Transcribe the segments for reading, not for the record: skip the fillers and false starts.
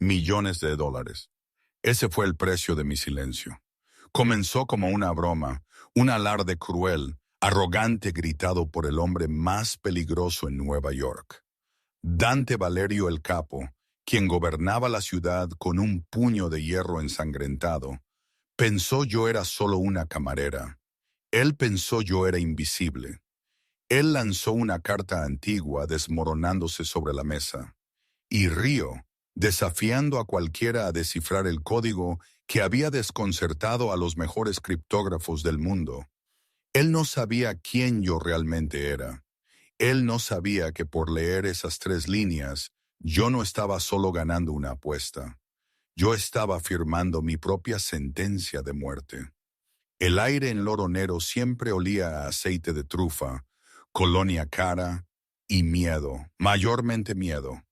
millones de dólares. Ese fue el precio de mi silencio. Comenzó como una broma, un alarde cruel, arrogante gritado por el hombre más peligroso en Nueva York. Dante Valerio el Capo, quien gobernaba la ciudad con un puño de hierro ensangrentado, pensó yo era solo una camarera. Él pensó yo era invisible. Él lanzó una carta antigua desmoronándose sobre la mesa. Y Río, desafiando a cualquiera a descifrar el código que había desconcertado a los mejores criptógrafos del mundo. Él no sabía quién yo realmente era. Él no sabía que por leer esas 3 líneas, yo no estaba solo ganando una apuesta. Yo estaba firmando mi propia sentencia de muerte. El aire en Loronero siempre olía a aceite de trufa, colonia cara y miedo, mayormente miedo.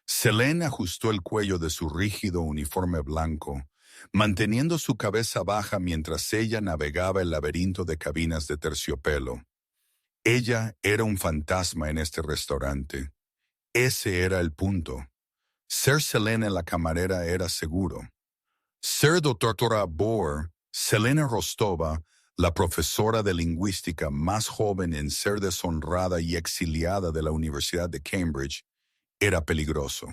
Selene ajustó el cuello de su rígido uniforme blanco, manteniendo su cabeza baja mientras ella navegaba el laberinto de cabinas de terciopelo. Ella era un fantasma en este restaurante. Ese era el punto. Ser Selene la camarera era seguro. Ser doctora Bohr, Selena Rostova, la profesora de lingüística más joven en ser deshonrada y exiliada de la Universidad de Cambridge, era peligroso.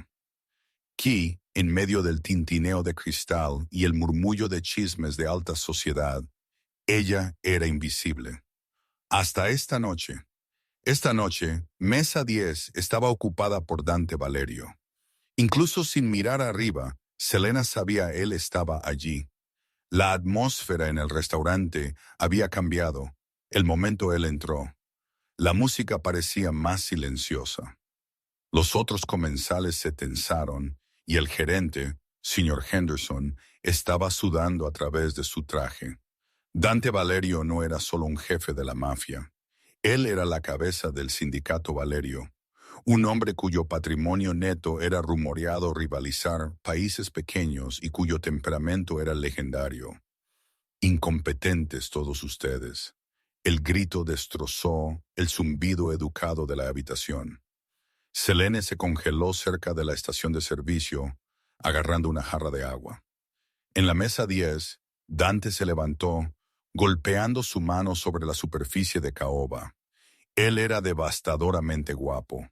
Aquí, en medio del tintineo de cristal y el murmullo de chismes de alta sociedad, ella era invisible. Hasta esta noche. Esta noche, mesa 10 estaba ocupada por Dante Valerio. Incluso sin mirar arriba, Selena sabía él estaba allí. La atmósfera en el restaurante había cambiado. El momento él entró. La música parecía más silenciosa. Los otros comensales se tensaron y el gerente, señor Henderson, estaba sudando a través de su traje. Dante Valerio no era solo un jefe de la mafia. Él era la cabeza del sindicato Valerio, un hombre cuyo patrimonio neto era rumoreado rivalizar países pequeños y cuyo temperamento era legendario. Incompetentes todos ustedes. El grito destrozó el zumbido educado de la habitación. Selene se congeló cerca de la estación de servicio, agarrando una jarra de agua. En la mesa 10, Dante se levantó, golpeando su mano sobre la superficie de caoba. Él era devastadoramente guapo.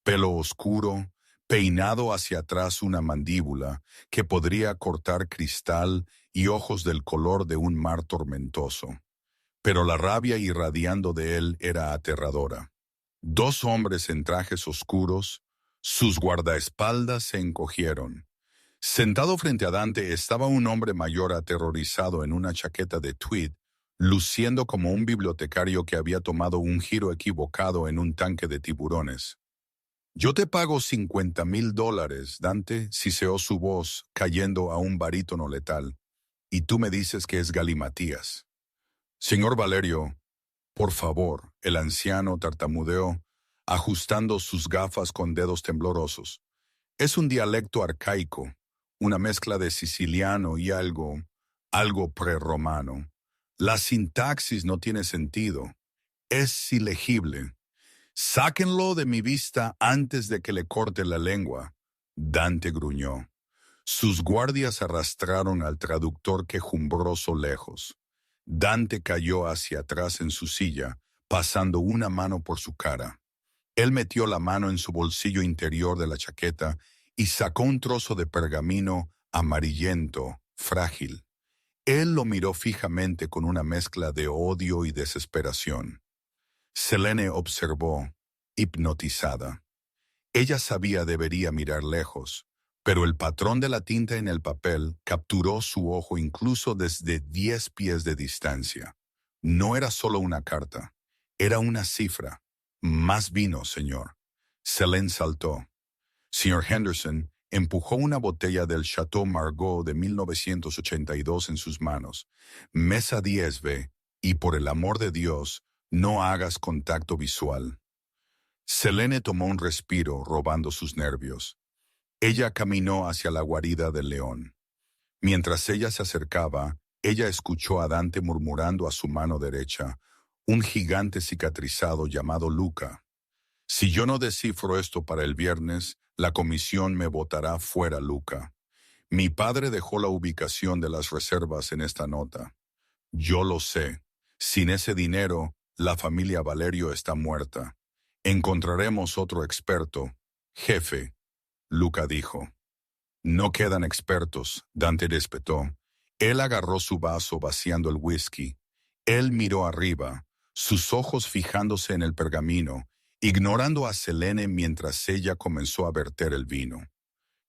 Pelo oscuro, peinado hacia atrás una mandíbula que podría cortar cristal y ojos del color de un mar tormentoso. Pero la rabia irradiando de él era aterradora. 2 hombres en trajes oscuros, sus guardaespaldas se encogieron. Sentado frente a Dante estaba un hombre mayor aterrorizado en una chaqueta de tweed, luciendo como un bibliotecario que había tomado un giro equivocado en un tanque de tiburones. «Yo te pago $50,000, Dante», siseó su voz, cayendo a un barítono letal, «y tú me dices que es galimatías». «Señor Valerio, por favor», el anciano tartamudeó, ajustando sus gafas con dedos temblorosos. «Es un dialecto arcaico, una mezcla de siciliano y algo prerromano. La sintaxis no tiene sentido. Es ilegible. Sáquenlo de mi vista antes de que le corte la lengua». Dante gruñó. Sus guardias arrastraron al traductor quejumbroso lejos. Dante cayó hacia atrás en su silla, pasando una mano por su cara. Él metió la mano en su bolsillo interior de la chaqueta y sacó un trozo de pergamino amarillento, frágil. Él lo miró fijamente con una mezcla de odio y desesperación. Selene observó, hipnotizada. Ella sabía debería mirar lejos, pero el patrón de la tinta en el papel capturó su ojo incluso desde 10 pies de distancia. No era solo una carta, era una cifra. «Más vino, señor». Selene saltó. Señor Henderson empujó una botella del Chateau Margaux de 1982 en sus manos. «Mesa 10B, y por el amor de Dios, no hagas contacto visual». Selene tomó un respiro, robando sus nervios. Ella caminó hacia la guarida del león. Mientras ella se acercaba, ella escuchó a Dante murmurando a su mano derecha, un gigante cicatrizado llamado Luca. «Si yo no descifro esto para el viernes, la comisión me botará fuera, Luca». Mi padre dejó la ubicación de las reservas en esta nota. Yo lo sé. Sin ese dinero, la familia Valerio está muerta. Encontraremos otro experto. Jefe, Luca dijo. No quedan expertos, Dante respetó. Él agarró su vaso vaciando el whisky. Él miró arriba, sus ojos fijándose en el pergamino, ignorando a Selene mientras ella comenzó a verter el vino.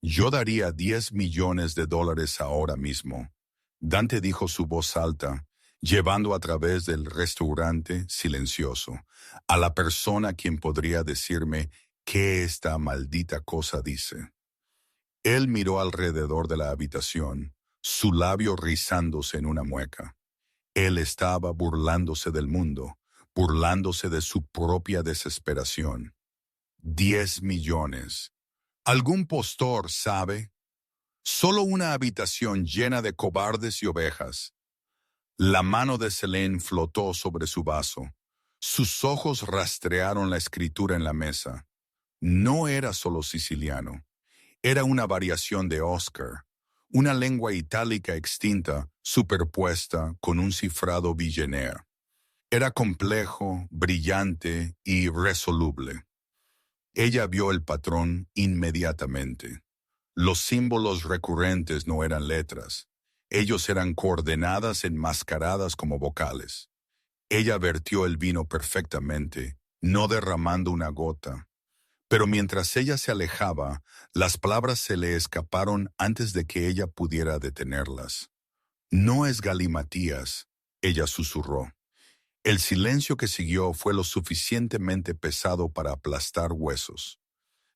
Yo daría 10 millones de dólares ahora mismo. Dante dijo su voz alta, llevando a través del restaurante silencioso a la persona quien podría decirme qué esta maldita cosa dice. Él miró alrededor de la habitación, su labio rizándose en una mueca. Él estaba burlándose del mundo, burlándose de su propia desesperación. 10 millones. ¿Algún postor sabe? Solo una habitación llena de cobardes y ovejas. La mano de Selene flotó sobre su vaso. Sus ojos rastrearon la escritura en la mesa. No era solo siciliano. Era una variación de Oscar, una lengua itálica extinta superpuesta con un cifrado Vigenère. Era complejo, brillante y resoluble. Ella vio el patrón inmediatamente. Los símbolos recurrentes no eran letras. Ellos eran coordenadas enmascaradas como vocales. Ella vertió el vino perfectamente, no derramando una gota. Pero mientras ella se alejaba, las palabras se le escaparon antes de que ella pudiera detenerlas. No es galimatías, ella susurró. El silencio que siguió fue lo suficientemente pesado para aplastar huesos.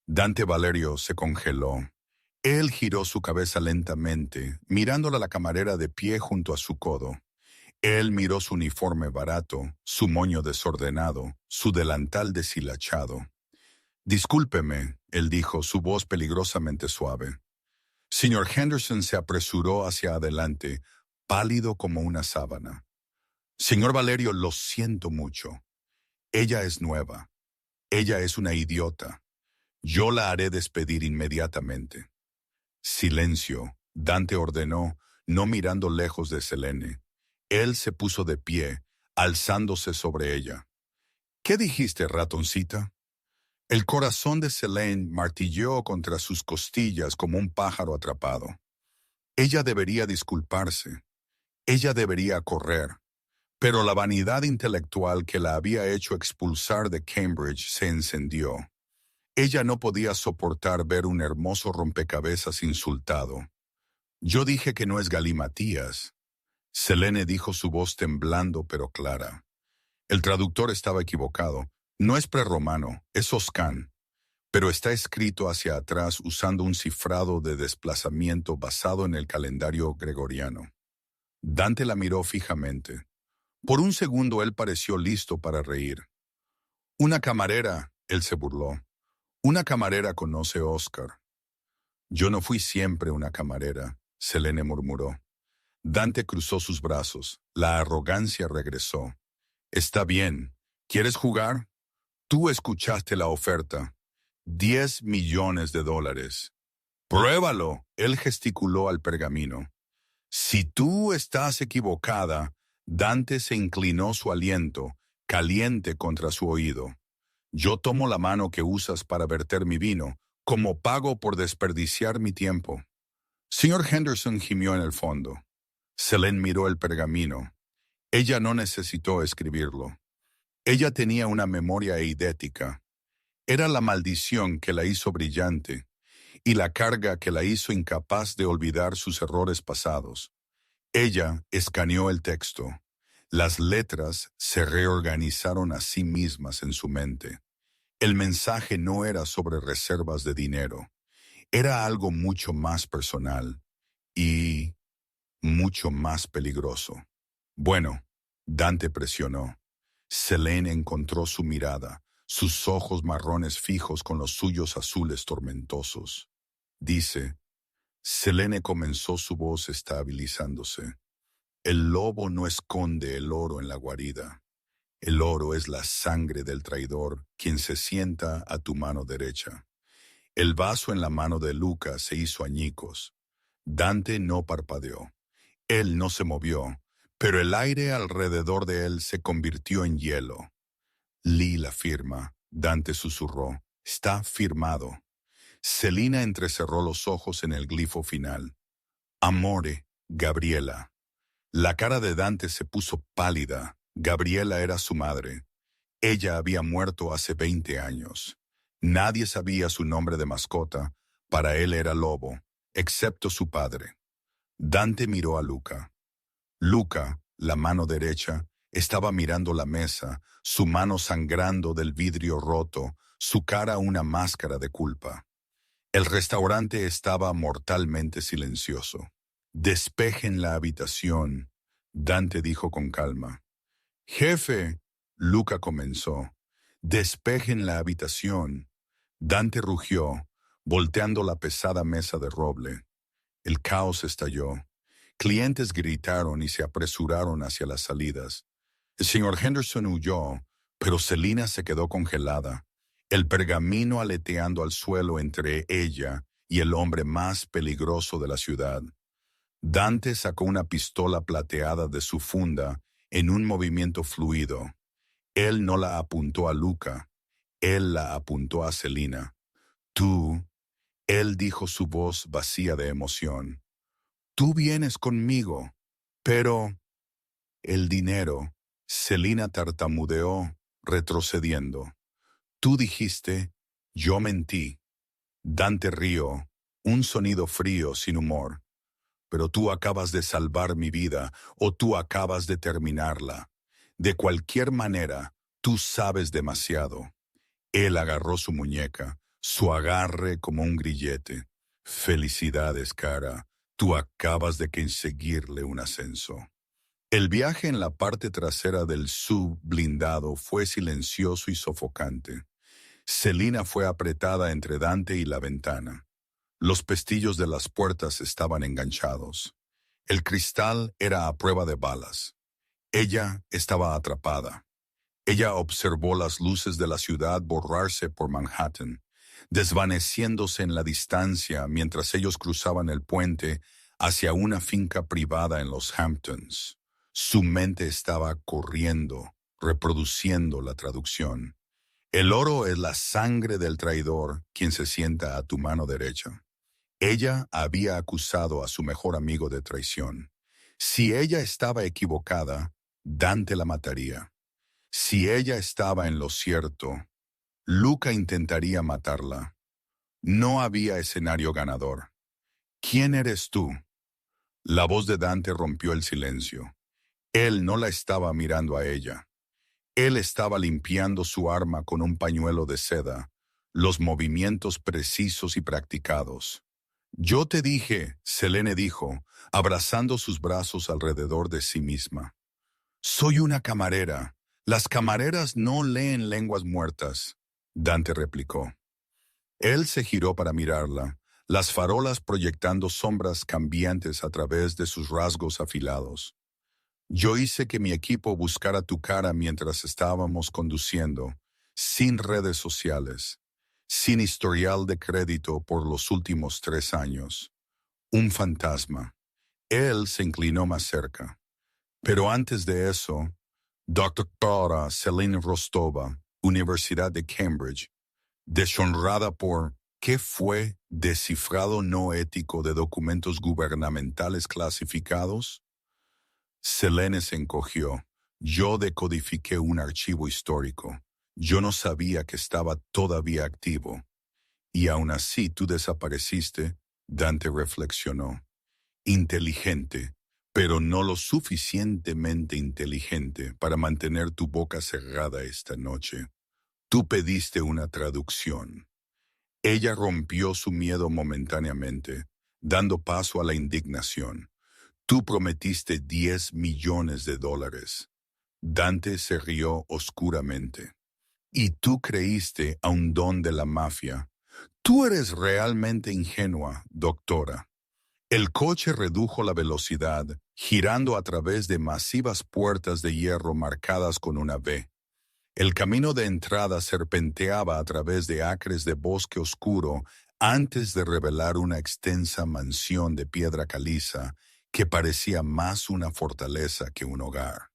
Dante Valerio se congeló. Él giró su cabeza lentamente, mirándola a la camarera de pie junto a su codo. Él miró su uniforme barato, su moño desordenado, su delantal deshilachado. Discúlpeme, él dijo, su voz peligrosamente suave. Señor Henderson se apresuró hacia adelante, pálido como una sábana. Señor Valerio, lo siento mucho. Ella es nueva. Ella es una idiota. Yo la haré despedir inmediatamente. Silencio, Dante ordenó, no mirando lejos de Selene. Él se puso de pie, alzándose sobre ella. ¿Qué dijiste, ratoncita? El corazón de Selene martilleó contra sus costillas como un pájaro atrapado. Ella debería disculparse. Ella debería correr. Pero la vanidad intelectual que la había hecho expulsar de Cambridge se encendió. Ella no podía soportar ver un hermoso rompecabezas insultado. Yo dije que no es galimatías. Selene dijo, su voz temblando pero clara. El traductor estaba equivocado. No es prerromano, es oscan, pero está escrito hacia atrás usando un cifrado de desplazamiento basado en el calendario gregoriano. Dante la miró fijamente. Por un segundo él pareció listo para reír. Una camarera, él se burló. Una camarera conoce a Oscar. Yo no fui siempre una camarera, Selene murmuró. Dante cruzó sus brazos. La arrogancia regresó. Está bien. ¿Quieres jugar? Tú escuchaste la oferta. 10 millones de dólares. Pruébalo, él gesticuló al pergamino. Si tú estás equivocada, Dante se inclinó su aliento, caliente contra su oído. Yo tomo la mano que usas para verter mi vino, como pago por desperdiciar mi tiempo. Señor Henderson gimió en el fondo. Selene miró el pergamino. Ella no necesitó escribirlo. Ella tenía una memoria eidética. Era la maldición que la hizo brillante y la carga que la hizo incapaz de olvidar sus errores pasados. Ella escaneó el texto. Las letras se reorganizaron a sí mismas en su mente. El mensaje no era sobre reservas de dinero. Era algo mucho más personal y mucho más peligroso. Bueno, Dante presionó. Selene encontró su mirada, sus ojos marrones fijos con los suyos azules tormentosos. Dice, Selene comenzó su voz estabilizándose. El lobo no esconde el oro en la guarida. El oro es la sangre del traidor, quien se sienta a tu mano derecha. El vaso en la mano de Luca se hizo añicos. Dante no parpadeó. Él no se movió, pero el aire alrededor de él se convirtió en hielo. Lee la firma, Dante susurró. Está firmado. Selina entrecerró los ojos en el glifo final. Amore, Gabriela. La cara de Dante se puso pálida. Gabriela era su madre. Ella había muerto hace 20 años. Nadie sabía su nombre de mascota. Para él era Lobo, excepto su padre. Dante miró a Luca. Luca, la mano derecha, estaba mirando la mesa, su mano sangrando del vidrio roto, su cara una máscara de culpa. El restaurante estaba mortalmente silencioso. Despejen la habitación, Dante dijo con calma. Jefe, Luca comenzó. Despejen la habitación. Dante rugió, volteando la pesada mesa de roble. El caos estalló. Clientes gritaron y se apresuraron hacia las salidas. El señor Henderson huyó, pero Selina se quedó congelada, el pergamino aleteando al suelo entre ella y el hombre más peligroso de la ciudad. Dante sacó una pistola plateada de su funda en un movimiento fluido. Él no la apuntó a Luca, él la apuntó a Selina. Tú, él dijo su voz vacía de emoción. Tú vienes conmigo, pero... El dinero, Selina tartamudeó, retrocediendo. Tú dijiste, yo mentí. Dante rió, un sonido frío sin humor. Pero tú acabas de salvar mi vida o tú acabas de terminarla. De cualquier manera, tú sabes demasiado. Él agarró su muñeca, su agarre como un grillete. Felicidades, cara. Tú acabas de conseguirle un ascenso. El viaje en la parte trasera del sub blindado fue silencioso y sofocante. Selina fue apretada entre Dante y la ventana. Los pestillos de las puertas estaban enganchados. El cristal era a prueba de balas. Ella estaba atrapada. Ella observó las luces de la ciudad borrarse por Manhattan, desvaneciéndose en la distancia mientras ellos cruzaban el puente hacia una finca privada en los Hamptons. Su mente estaba corriendo, reproduciendo la traducción. El oro es la sangre del traidor quien se sienta a tu mano derecha. Ella había acusado a su mejor amigo de traición. Si ella estaba equivocada, Dante la mataría. Si ella estaba en lo cierto, Luca intentaría matarla. No había escenario ganador. ¿Quién eres tú? La voz de Dante rompió el silencio. Él no la estaba mirando a ella. Él estaba limpiando su arma con un pañuelo de seda, los movimientos precisos y practicados. Yo te dije, Selene dijo, abrazando sus brazos alrededor de sí misma. Soy una camarera. Las camareras no leen lenguas muertas, Dante replicó. Él se giró para mirarla, las farolas proyectando sombras cambiantes a través de sus rasgos afilados. Yo hice que mi equipo buscara tu cara mientras estábamos conduciendo, sin redes sociales, sin historial de crédito por los últimos 3 años. Un fantasma. Él se inclinó más cerca. Pero antes de eso, Dra. Selene Rostova, Universidad de Cambridge, deshonrada por ¿qué fue descifrado no ético de documentos gubernamentales clasificados? Selene se encogió. Yo decodifiqué un archivo histórico. Yo no sabía que estaba todavía activo. Y aún así tú desapareciste, Dante reflexionó. Inteligente, pero no lo suficientemente inteligente para mantener tu boca cerrada esta noche. Tú pediste una traducción. Ella rompió su miedo momentáneamente, dando paso a la indignación. Tú prometiste $10 millones. Dante se rió oscuramente. Y tú creíste a un don de la mafia. Tú eres realmente ingenua, doctora. El coche redujo la velocidad, girando a través de masivas puertas de hierro marcadas con una V. El camino de entrada serpenteaba a través de acres de bosque oscuro antes de revelar una extensa mansión de piedra caliza que parecía más una fortaleza que un hogar.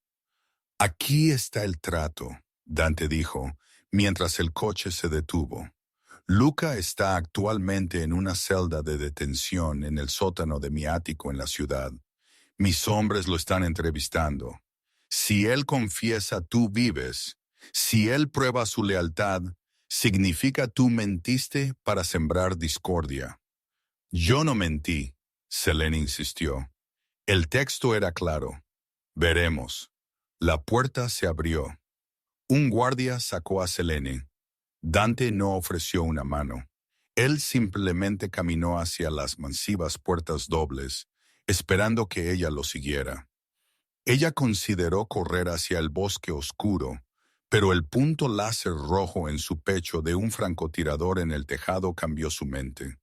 Aquí está el trato, Dante dijo, mientras el coche se detuvo. Luca está actualmente en una celda de detención en el sótano de mi ático en la ciudad. Mis hombres lo están entrevistando. Si él confiesa tú vives, si él prueba su lealtad, significa tú mentiste para sembrar discordia. Yo no mentí, Selene insistió. El texto era claro. Veremos. La puerta se abrió. Un guardia sacó a Selene. Dante no ofreció una mano. Él simplemente caminó hacia las masivas puertas dobles, esperando que ella lo siguiera. Ella consideró correr hacia el bosque oscuro, pero el punto láser rojo en su pecho de un francotirador en el tejado cambió su mente.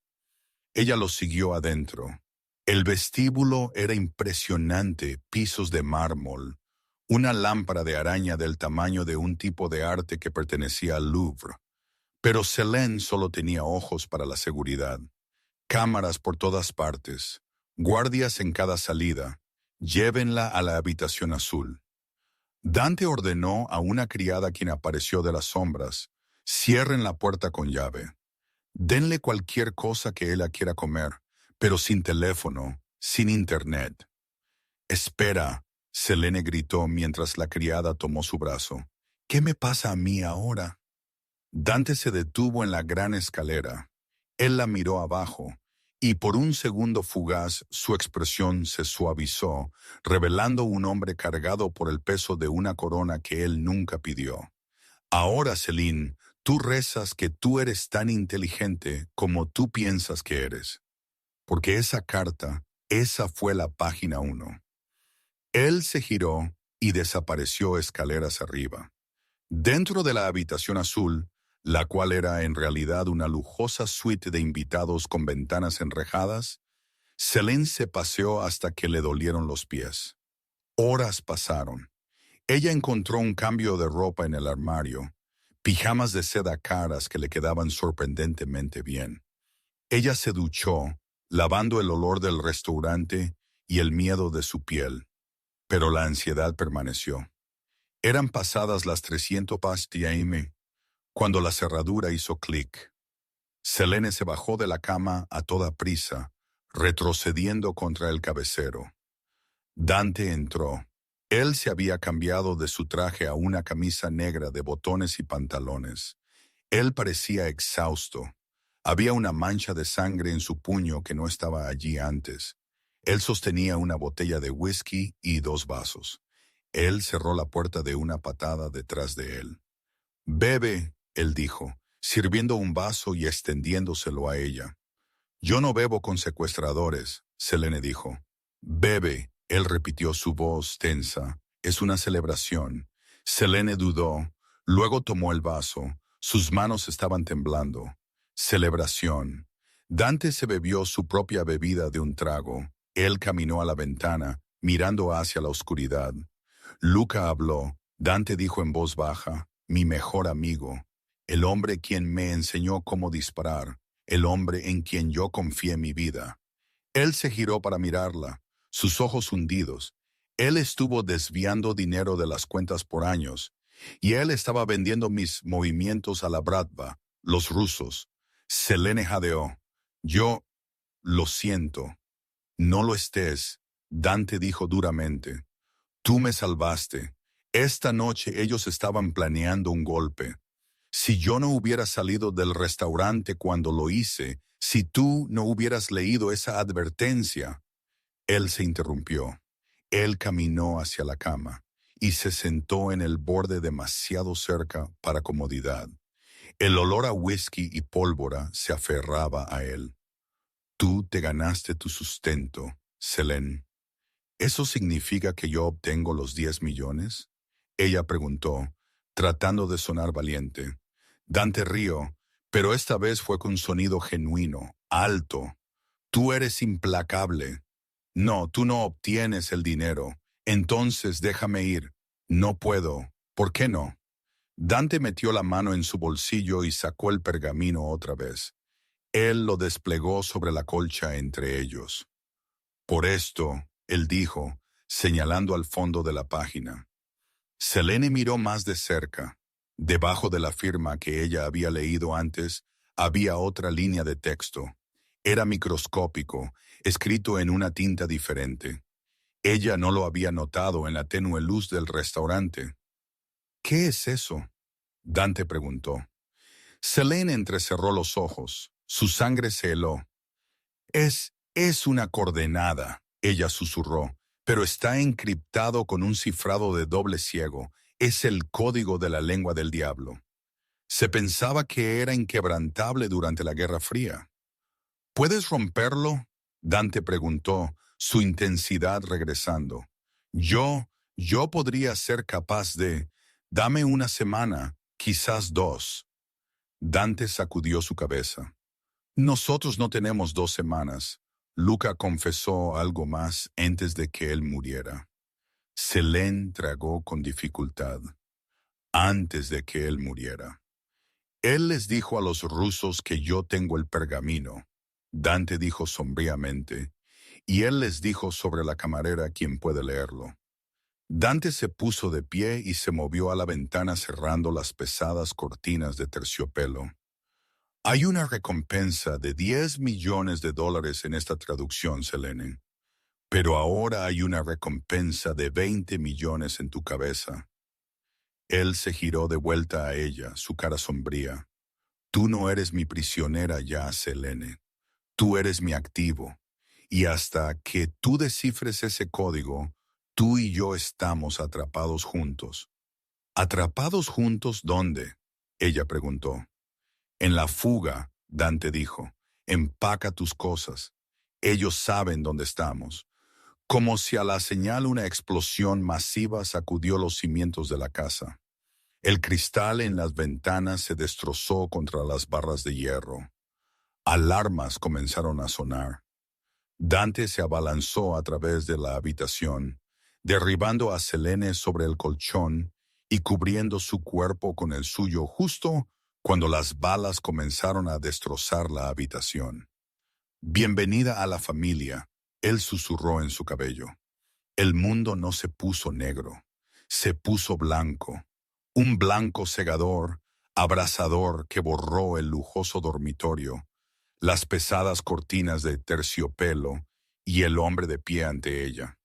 Ella lo siguió adentro. El vestíbulo era impresionante, pisos de mármol, una lámpara de araña del tamaño de un tipo de arte que pertenecía al Louvre. Pero Selene solo tenía ojos para la seguridad. Cámaras por todas partes, guardias en cada salida. Llévenla a la habitación azul. Dante ordenó a una criada quien apareció de las sombras, cierren la puerta con llave. Denle cualquier cosa que ella quiera comer, pero sin teléfono, sin internet. Espera, Selene gritó mientras la criada tomó su brazo. ¿Qué me pasa a mí ahora? Dante se detuvo en la gran escalera. Él la miró abajo, y por un segundo fugaz su expresión se suavizó, revelando un hombre cargado por el peso de una corona que él nunca pidió. Ahora, Selene, tú rezas que tú eres tan inteligente como tú piensas que eres. Porque esa carta, esa fue la página 1. Él se giró y desapareció escaleras arriba. Dentro de la habitación azul, la cual era en realidad una lujosa suite de invitados con ventanas enrejadas, Selene se paseó hasta que le dolieron los pies. Horas pasaron. Ella encontró un cambio de ropa en el armario, pijamas de seda caras que le quedaban sorprendentemente bien. Ella se duchó, lavando el olor del restaurante y el miedo de su piel, pero la ansiedad permaneció. Eran pasadas las 300 p.m. cuando la cerradura hizo clic. Selene se bajó de la cama a toda prisa, retrocediendo contra el cabecero. Dante entró. Él se había cambiado de su traje a una camisa negra de botones y pantalones. Él parecía exhausto. Había una mancha de sangre en su puño que no estaba allí antes. Él sostenía una botella de whisky y 2 vasos. Él cerró la puerta de una patada detrás de él. «Bebe», él dijo, sirviendo un vaso y extendiéndoselo a ella. «Yo no bebo con secuestradores», Selene dijo. «Bebe», él repitió su voz tensa. «Es una celebración». Selene dudó, luego tomó el vaso. Sus manos estaban temblando. Celebración. Dante se bebió su propia bebida de un trago. Él caminó a la ventana, mirando hacia la oscuridad. Luca habló. Dante dijo en voz baja, «Mi mejor amigo, el hombre quien me enseñó cómo disparar, el hombre en quien yo confié mi vida». Él se giró para mirarla, sus ojos hundidos. Él estuvo desviando dinero de las cuentas por años, y él estaba vendiendo mis movimientos a la Bratva, los rusos. Selene jadeó. «Yo lo siento». «No lo estés», Dante dijo duramente. «Tú me salvaste. Esta noche ellos estaban planeando un golpe. Si yo no hubiera salido del restaurante cuando lo hice, si tú no hubieras leído esa advertencia». Él se interrumpió. Él caminó hacia la cama y se sentó en el borde demasiado cerca para comodidad. El olor a whisky y pólvora se aferraba a él. «Tú te ganaste tu sustento, Selene». «¿Eso significa que yo obtengo los 10 millones?» Ella preguntó, tratando de sonar valiente. Dante rió, pero esta vez fue con sonido genuino, alto. «Tú eres implacable». «No, tú no obtienes el dinero. Entonces déjame ir». «No puedo». «¿Por qué no?» Dante metió la mano en su bolsillo y sacó el pergamino otra vez. Él lo desplegó sobre la colcha entre ellos. Por esto, él dijo, señalando al fondo de la página. Selene miró más de cerca. Debajo de la firma que ella había leído antes, había otra línea de texto. Era microscópico, escrito en una tinta diferente. Ella no lo había notado en la tenue luz del restaurante. ¿Qué es eso?, Dante preguntó. Selene entrecerró los ojos. Su sangre se heló. Es una coordenada, ella susurró, pero está encriptado con un cifrado de doble ciego. Es el código de la lengua del diablo. Se pensaba que era inquebrantable durante la Guerra Fría. ¿Puedes romperlo?, Dante preguntó, su intensidad regresando. Yo podría ser capaz de... Dame una semana, quizás 2. Dante sacudió su cabeza. Nosotros no tenemos 2 semanas. Luca confesó algo más antes de que él muriera. Selene tragó con dificultad. Antes de que él muriera. Él les dijo a los rusos que yo tengo el pergamino. Dante dijo sombríamente, y él les dijo sobre la camarera quien puede leerlo. Dante se puso de pie y se movió a la ventana cerrando las pesadas cortinas de terciopelo. Hay una recompensa de $10 millones en esta traducción, Selene. Pero ahora hay una recompensa de 20 millones en tu cabeza. Él se giró de vuelta a ella, su cara sombría. Tú no eres mi prisionera ya, Selene. Tú eres mi activo. Y hasta que tú descifres ese código, tú y yo estamos atrapados juntos. ¿Atrapados juntos dónde?, ella preguntó. En la fuga, Dante dijo. Empaca tus cosas. Ellos saben dónde estamos. Como si a la señal una explosión masiva sacudió los cimientos de la casa. El cristal en las ventanas se destrozó contra las barras de hierro. Alarmas comenzaron a sonar. Dante se abalanzó a través de la habitación, derribando a Selene sobre el colchón y cubriendo su cuerpo con el suyo justo cuando las balas comenzaron a destrozar la habitación. Bienvenida a la familia, él susurró en su cabello. El mundo no se puso negro, se puso blanco. Un blanco cegador, abrasador que borró el lujoso dormitorio, las pesadas cortinas de terciopelo y el hombre de pie ante ella.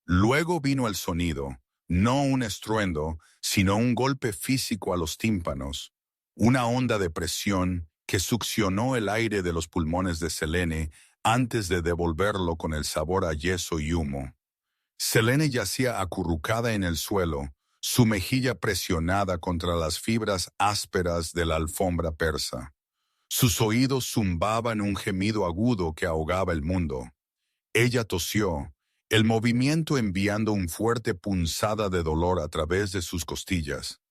Luego vino el sonido, no un estruendo, sino un golpe físico a los tímpanos, una onda de presión que succionó el aire de los pulmones de Selene antes de devolverlo con el sabor a yeso y humo. Selene yacía acurrucada en el suelo, su mejilla presionada contra las fibras ásperas de la alfombra persa. Sus oídos zumbaban un gemido agudo que ahogaba el mundo. Ella tosió, el movimiento enviando un fuerte punzada de dolor a través de sus costillas.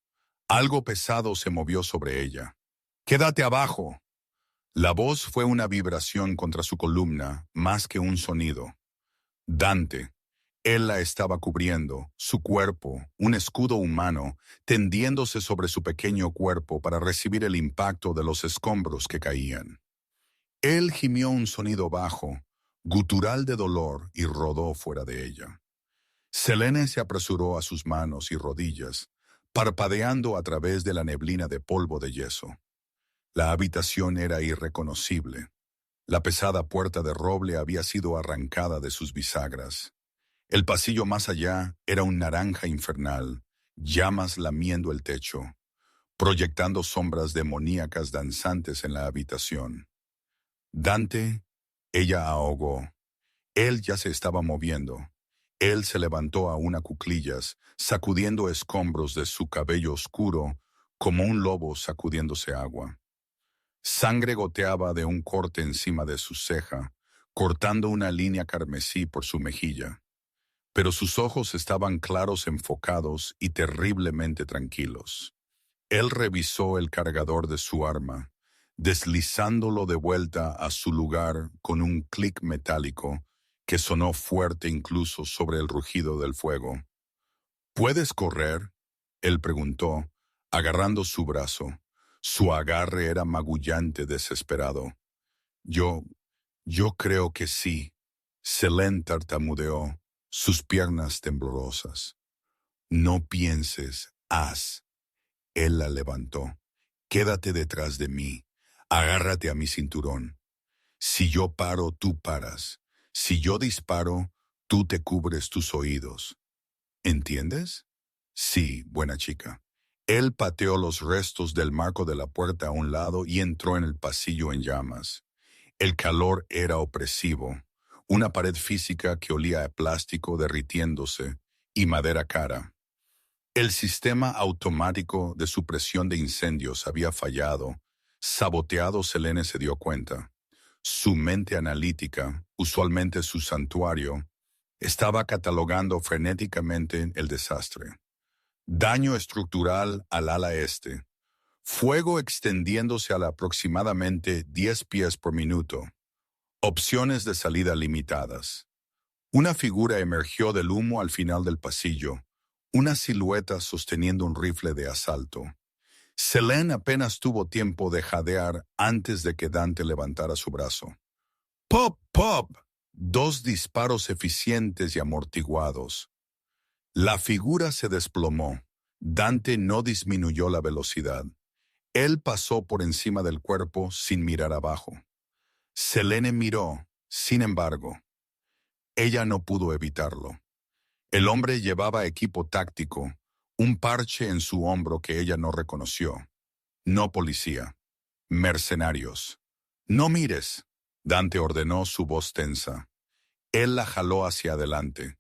Algo pesado se movió sobre ella. «¡Quédate abajo!». La voz fue una vibración contra su columna, más que un sonido. Dante. Él la estaba cubriendo, su cuerpo, un escudo humano, tendiéndose sobre su pequeño cuerpo para recibir el impacto de los escombros que caían. Él gimió un sonido bajo, gutural de dolor, y rodó fuera de ella. Selene se apresuró a sus manos y rodillas, parpadeando a través de la neblina de polvo de yeso. La habitación era irreconocible. La pesada puerta de roble había sido arrancada de sus bisagras. El pasillo más allá era un naranja infernal, llamas lamiendo el techo, proyectando sombras demoníacas danzantes en la habitación. Dante, ella ahogó. Él ya se estaba moviendo. Él se levantó aún a cuclillas, sacudiendo escombros de su cabello oscuro, como un lobo sacudiéndose agua. Sangre goteaba de un corte encima de su ceja, cortando una línea carmesí por su mejilla. Pero sus ojos estaban claros, enfocados y terriblemente tranquilos. Él revisó el cargador de su arma, deslizándolo de vuelta a su lugar con un clic metálico que sonó fuerte incluso sobre el rugido del fuego. ¿Puedes correr?, él preguntó, agarrando su brazo. Su agarre era magullante, desesperado. Yo, yo creo que sí. Selene tartamudeó, sus piernas temblorosas. No pienses, haz. Él la levantó. Quédate detrás de mí. Agárrate a mi cinturón. Si yo paro, tú paras. Si yo disparo, tú te cubres tus oídos. ¿Entiendes? Sí, buena chica. Él pateó los restos del marco de la puerta a un lado y entró en el pasillo en llamas. El calor era opresivo. Una pared física que olía a plástico derritiéndose y madera cara. El sistema automático de supresión de incendios había fallado. Saboteado, Selene se dio cuenta. Su mente analítica, usualmente su santuario, estaba catalogando frenéticamente el desastre. Daño estructural al ala este. Fuego extendiéndose a aproximadamente 10 pies por minuto. Opciones de salida limitadas. Una figura emergió del humo al final del pasillo, una silueta sosteniendo un rifle de asalto. Selene apenas tuvo tiempo de jadear antes de que Dante levantara su brazo. ¡Pop, pop! Dos disparos eficientes y amortiguados. La figura se desplomó. Dante no disminuyó la velocidad. Él pasó por encima del cuerpo sin mirar abajo. Selene miró, sin embargo. Ella no pudo evitarlo. El hombre llevaba equipo táctico, un parche en su hombro que ella no reconoció. No policía. Mercenarios. No mires, Dante ordenó, su voz tensa. Él la jaló hacia adelante.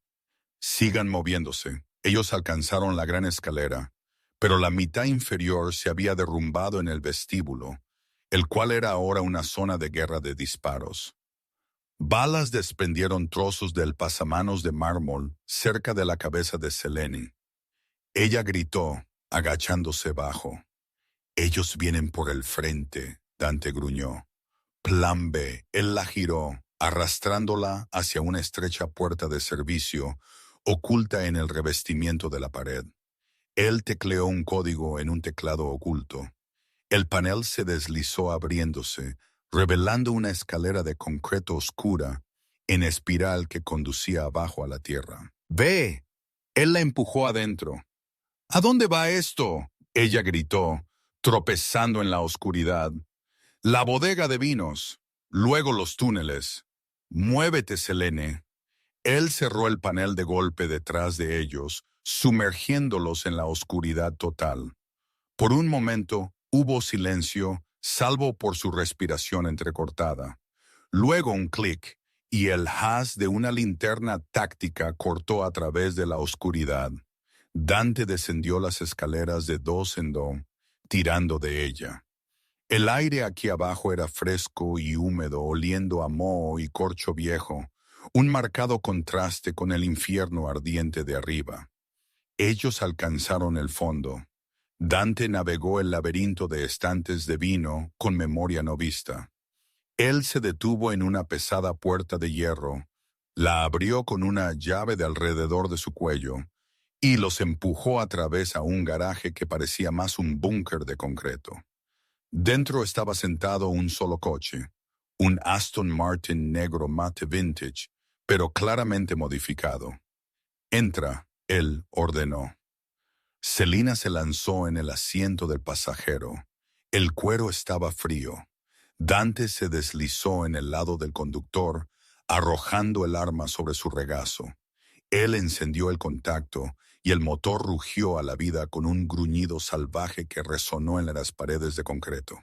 Sigan moviéndose. Ellos alcanzaron la gran escalera, pero la mitad inferior se había derrumbado en el vestíbulo, el cual era ahora una zona de guerra de disparos. Balas desprendieron trozos del pasamanos de mármol cerca de la cabeza de Selene. Ella gritó, agachándose bajo. Ellos vienen por el frente, Dante gruñó. Plan B. Él la giró, arrastrándola hacia una estrecha puerta de servicio oculta en el revestimiento de la pared. Él tecleó un código en un teclado oculto. El panel se deslizó abriéndose, revelando una escalera de concreto oscura en espiral que conducía abajo a la tierra. ¡Ve! Él la empujó adentro. ¿A dónde va esto? Ella gritó, tropezando en la oscuridad. La bodega de vinos, luego los túneles. Muévete, Selene. Él cerró el panel de golpe detrás de ellos, sumergiéndolos en la oscuridad total. Por un momento hubo silencio, salvo por su respiración entrecortada. Luego un clic, y el haz de una linterna táctica cortó a través de la oscuridad. Dante descendió las escaleras de dos en dos, tirando de ella. El aire aquí abajo era fresco y húmedo, oliendo a moho y corcho viejo, un marcado contraste con el infierno ardiente de arriba. Ellos alcanzaron el fondo. Dante navegó el laberinto de estantes de vino con memoria no vista. Él se detuvo en una pesada puerta de hierro, la abrió con una llave de alrededor de su cuello y los empujó a través a un garaje que parecía más un búnker de concreto. Dentro estaba sentado un solo coche, un Aston Martin negro mate vintage, pero claramente modificado. Entra, él ordenó. Selina se lanzó en el asiento del pasajero. El cuero estaba frío. Dante se deslizó en el lado del conductor, arrojando el arma sobre su regazo. Él encendió el contacto y el motor rugió a la vida con un gruñido salvaje que resonó en las paredes de concreto.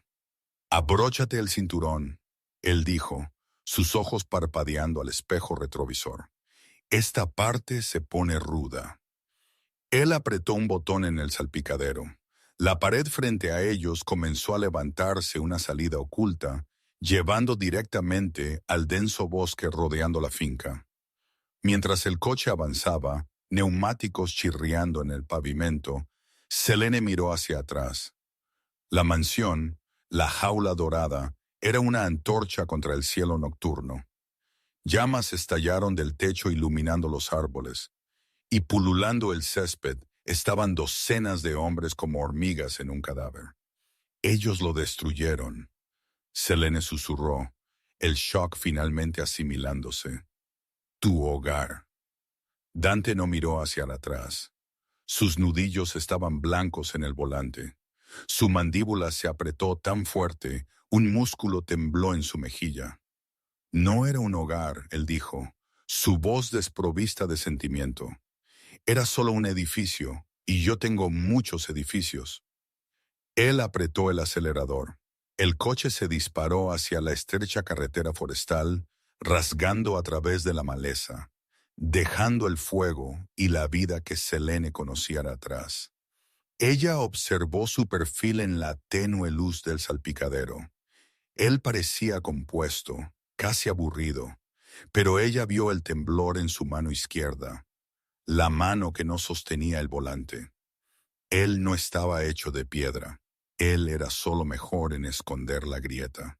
«Abróchate el cinturón», él dijo, sus ojos parpadeando al espejo retrovisor. «Esta parte se pone ruda». Él apretó un botón en el salpicadero. La pared frente a ellos comenzó a levantarse una salida oculta, llevando directamente al denso bosque rodeando la finca. Mientras el coche avanzaba, neumáticos chirriando en el pavimento, Selene miró hacia atrás. La mansión, la jaula dorada, era una antorcha contra el cielo nocturno. Llamas estallaron del techo iluminando los árboles, y pululando el césped estaban docenas de hombres como hormigas en un cadáver. Ellos lo destruyeron. Selene susurró. el shock finalmente asimilándose. Tu hogar. Dante no miró hacia atrás. Sus nudillos estaban blancos en el volante. Su mandíbula se apretó tan fuerte, un músculo tembló en su mejilla. No era un hogar, él dijo, su voz desprovista de sentimiento. Era solo un edificio, y yo tengo muchos edificios. Él apretó el acelerador. El coche se disparó hacia la estrecha carretera forestal, rasgando a través de la maleza, dejando el fuego y la vida que Selene conocía atrás. Ella observó su perfil en la tenue luz del salpicadero. Él parecía compuesto, casi aburrido, pero ella vio el temblor en su mano izquierda, la mano que no sostenía el volante. Él no estaba hecho de piedra. Él era solo mejor en esconder la grieta.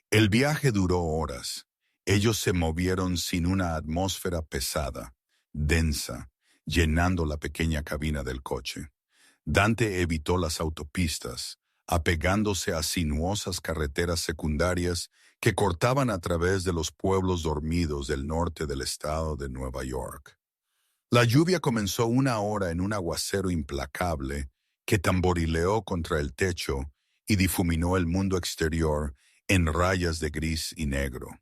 El viaje duró horas. Ellos se movieron sin una atmósfera pesada, densa, llenando la pequeña cabina del coche. Dante evitó las autopistas, apegándose a sinuosas carreteras secundarias que cortaban a través de los pueblos dormidos del norte del estado de Nueva York. La lluvia comenzó una hora en un aguacero implacable que tamborileó contra el techo y difuminó el mundo exterior en rayas de gris y negro.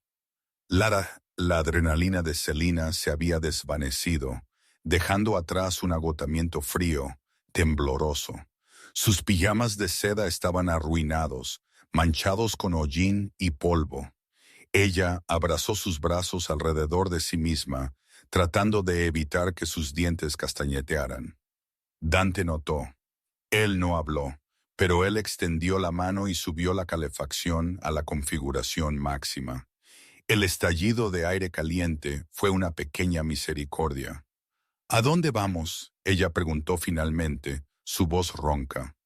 La adrenalina de Selina se había desvanecido, dejando atrás un agotamiento frío, tembloroso. Sus pijamas de seda estaban arruinados, manchados con hollín y polvo. Ella abrazó sus brazos alrededor de sí misma, tratando de evitar que sus dientes castañetearan. Dante notó. Él no habló, pero él extendió la mano y subió la calefacción a la configuración máxima. El estallido de aire caliente fue una pequeña misericordia. ¿A dónde vamos?, ella preguntó finalmente, su voz ronca.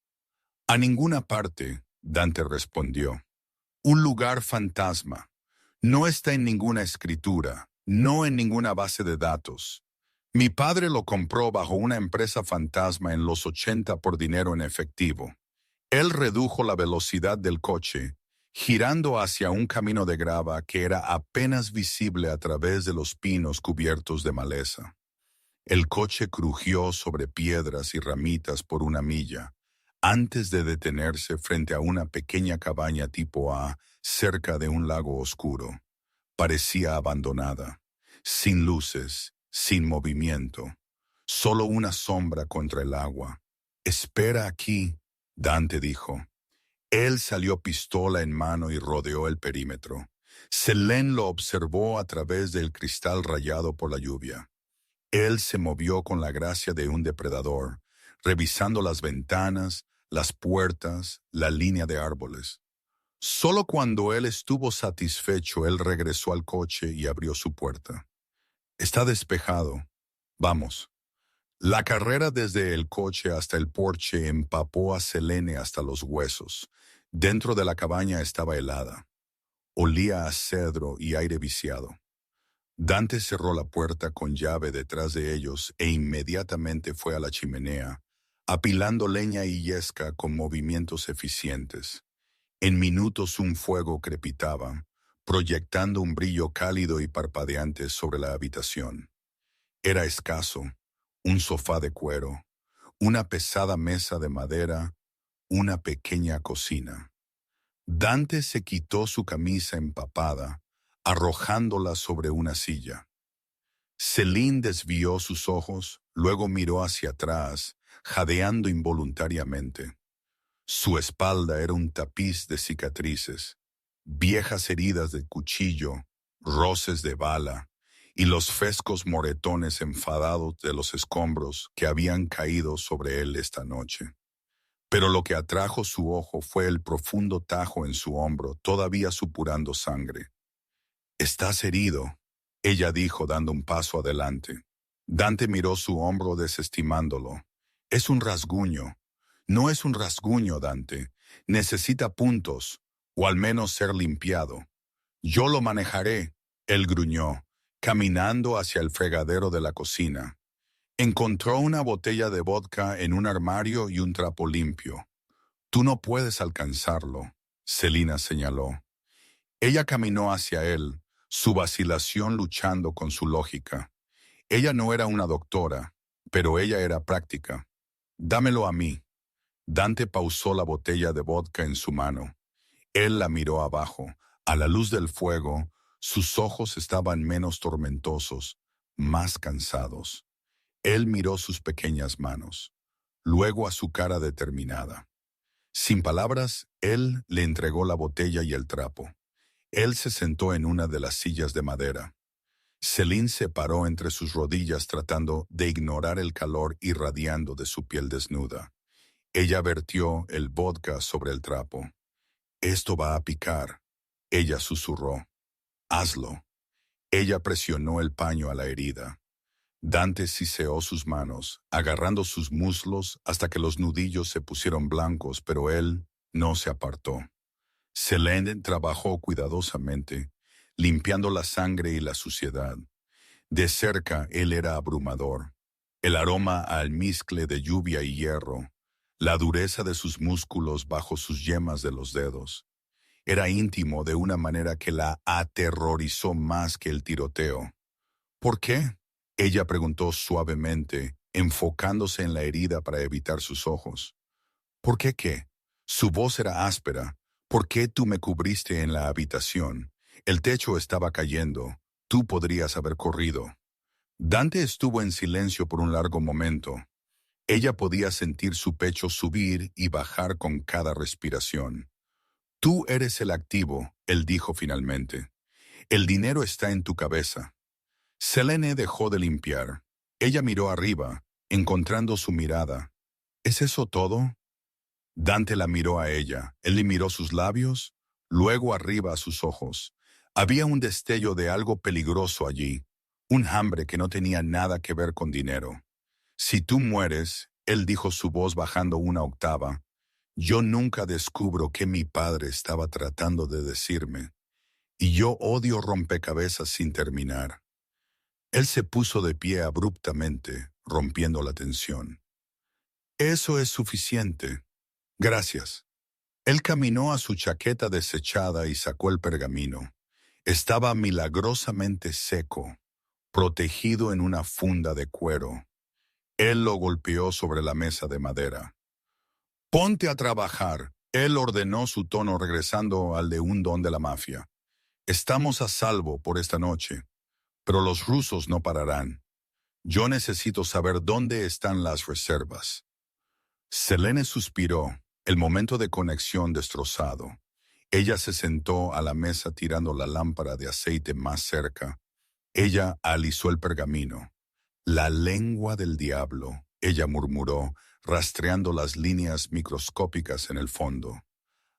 A ninguna parte, Dante respondió. Un lugar fantasma. No está en ninguna escritura, no en ninguna base de datos. Mi padre lo compró bajo una empresa fantasma en los 80 por dinero en efectivo. Él redujo la velocidad del coche, girando hacia un camino de grava que era apenas visible a través de los pinos cubiertos de maleza. El coche crujió sobre piedras y ramitas por una milla, antes de detenerse frente a una pequeña cabaña tipo A cerca de un lago oscuro. Parecía abandonada, sin luces, sin movimiento, solo una sombra contra el agua. Espera aquí, Dante dijo. Él salió pistola en mano y rodeó el perímetro. Selene lo observó a través del cristal rayado por la lluvia. Él se movió con la gracia de un depredador, revisando las ventanas, las puertas, la línea de árboles. Solo cuando él estuvo satisfecho, él regresó al coche y abrió su puerta. Está despejado. Vamos. La carrera desde el coche hasta el porche empapó a Selene hasta los huesos. Dentro de la cabaña estaba helada. Olía a cedro y aire viciado. Dante cerró la puerta con llave detrás de ellos e inmediatamente fue a la chimenea, apilando leña y yesca con movimientos eficientes. En minutos un fuego crepitaba, proyectando un brillo cálido y parpadeante sobre la habitación. Era escaso, un sofá de cuero, una pesada mesa de madera, una pequeña cocina. Dante se quitó su camisa empapada, arrojándola sobre una silla. Selene desvió sus ojos, luego miró hacia atrás, jadeando involuntariamente. Su espalda era un tapiz de cicatrices, viejas heridas de cuchillo, roces de bala y los frescos moretones enfadados de los escombros que habían caído sobre él esta noche. Pero lo que atrajo su ojo fue el profundo tajo en su hombro, todavía supurando sangre. «Estás herido», ella dijo dando un paso adelante. Dante miró su hombro desestimándolo. «Es un rasguño». «No es un rasguño, Dante. Necesita puntos, o al menos ser limpiado». «Yo lo manejaré», él gruñó, caminando hacia el fregadero de la cocina. Encontró una botella de vodka en un armario y un trapo limpio. «Tú no puedes alcanzarlo», Selina señaló. Ella caminó hacia él, su vacilación luchando con su lógica. Ella no era una doctora, pero ella era práctica. Dámelo a mí. Dante pausó la botella de vodka en su mano. Él la miró abajo. A la luz del fuego, sus ojos estaban menos tormentosos, más cansados. Él miró sus pequeñas manos, luego a su cara determinada. Sin palabras, él le entregó la botella y el trapo. Él se sentó en una de las sillas de madera. Céline se paró entre sus rodillas tratando de ignorar el calor irradiando de su piel desnuda. Ella vertió el vodka sobre el trapo. «Esto va a picar», ella susurró. «Hazlo». Ella presionó el paño a la herida. Dante siseó sus manos, agarrando sus muslos hasta que los nudillos se pusieron blancos, pero él no se apartó. Selene trabajó cuidadosamente, limpiando la sangre y la suciedad. De cerca él era abrumador. El aroma a almizcle de lluvia y hierro, la dureza de sus músculos bajo sus yemas de los dedos. Era íntimo de una manera que la aterrorizó más que el tiroteo. ¿Por qué?, ella preguntó suavemente, enfocándose en la herida para evitar sus ojos. ¿Por qué qué? Su voz era áspera. ¿Por qué tú me cubriste en la habitación? El techo estaba cayendo. Tú podrías haber corrido. Dante estuvo en silencio por un largo momento. Ella podía sentir su pecho subir y bajar con cada respiración. Tú eres el activo, él dijo finalmente. El dinero está en tu cabeza. Selene dejó de limpiar. Ella miró arriba, encontrando su mirada. ¿Es eso todo? Dante la miró a ella. Él le miró sus labios, luego arriba a sus ojos. Había un destello de algo peligroso allí, un hambre que no tenía nada que ver con dinero. Si tú mueres, él dijo, su voz bajando una octava, yo nunca descubro qué mi padre estaba tratando de decirme. Y yo odio rompecabezas sin terminar. Él se puso de pie abruptamente, rompiendo la tensión. Eso es suficiente. Gracias. Él caminó a su chaqueta desechada y sacó el pergamino. Estaba milagrosamente seco, protegido en una funda de cuero. Él lo golpeó sobre la mesa de madera. «Ponte a trabajar», él ordenó, su tono regresando al de un don de la mafia. «Estamos a salvo por esta noche, pero los rusos no pararán. Yo necesito saber dónde están las reservas». Selene suspiró, el momento de conexión destrozado. Ella se sentó a la mesa tirando la lámpara de aceite más cerca. Ella alisó el pergamino. «La lengua del diablo», ella murmuró, rastreando las líneas microscópicas en el fondo.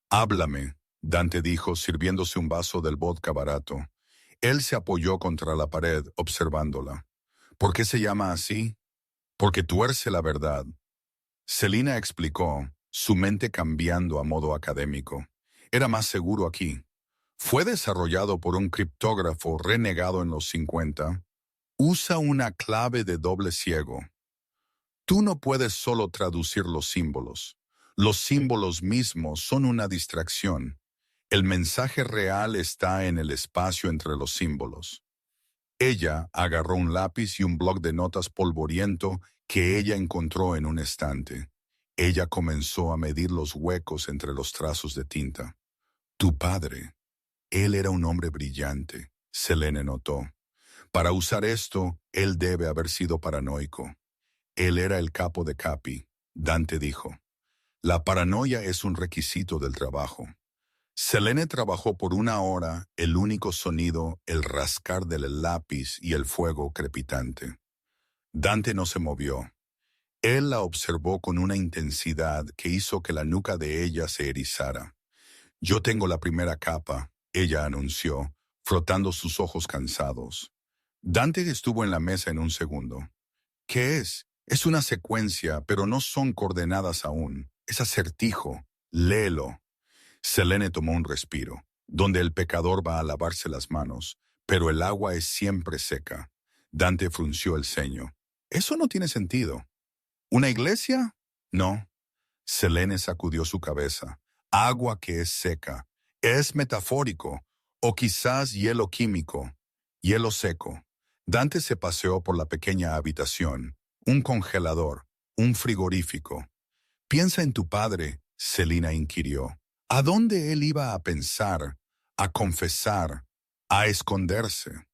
«Háblame», Dante dijo, sirviéndose un vaso del vodka barato. Él se apoyó contra la pared, observándola. «¿Por qué se llama así?» «Porque tuerce la verdad». Selina explicó, su mente cambiando a modo académico. «Era más seguro aquí. Fue desarrollado por un criptógrafo renegado en los 50. Usa una clave de doble ciego. Tú no puedes solo traducir los símbolos. Los símbolos mismos son una distracción. El mensaje real está en el espacio entre los símbolos». Ella agarró un lápiz y un bloc de notas polvoriento que ella encontró en un estante. Ella comenzó a medir los huecos entre los trazos de tinta. «Tu padre. Él era un hombre brillante», Selene notó. «Para usar esto, él debe haber sido paranoico». «Él era el capo de capi», Dante dijo. «La paranoia es un requisito del trabajo». Selene trabajó por una hora, el único sonido, el rascar del lápiz y el fuego crepitante. Dante no se movió. Él la observó con una intensidad que hizo que la nuca de ella se erizara. «Yo tengo la primera capa», ella anunció, frotando sus ojos cansados. Dante estuvo en la mesa en un segundo. «¿Qué es?» «Es una secuencia, pero no son coordenadas aún. Es acertijo. Léelo». Selene tomó un respiro, donde el pecador va a lavarse las manos, pero el agua es siempre seca. Dante frunció el ceño. «Eso no tiene sentido». «¿Una iglesia?» «No». Selene sacudió su cabeza. «Agua que es seca. Es metafórico. O quizás hielo químico, hielo seco. Dante se paseó por la pequeña habitación, un congelador, un frigorífico. Piensa en tu padre, Selina inquirió. ¿A dónde él iba a pensar, a confesar, a esconderse?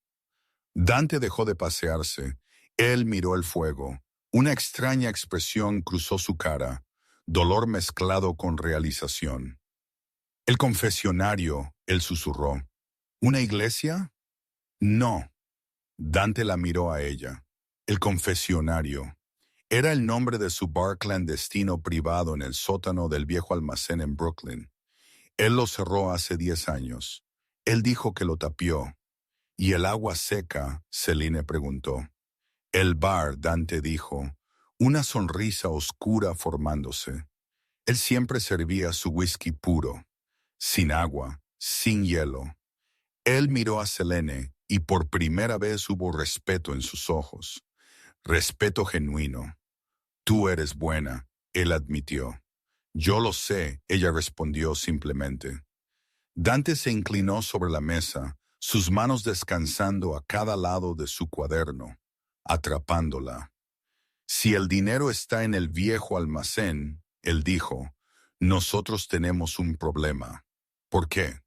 Dante dejó de pasearse. Él miró el fuego. Una extraña expresión cruzó su cara, dolor mezclado con realización. El confesionario, él susurró. ¿Una iglesia? No. Dante la miró a ella. El confesionario. Era el nombre de su bar clandestino privado en el sótano del viejo almacén en Brooklyn. Él lo cerró hace 10 años. Él dijo que lo tapió. ¿Y el agua seca? Celine preguntó. El bar, Dante dijo, una sonrisa oscura formándose. Él siempre servía su whisky puro, sin agua, sin hielo. Él miró a Selene y por primera vez hubo respeto en sus ojos. Respeto genuino. Tú eres buena, él admitió. Yo lo sé, ella respondió simplemente. Dante se inclinó sobre la mesa, sus manos descansando a cada lado de su cuaderno, atrapándola. Si el dinero está en el viejo almacén, él dijo, nosotros tenemos un problema. ¿Por qué?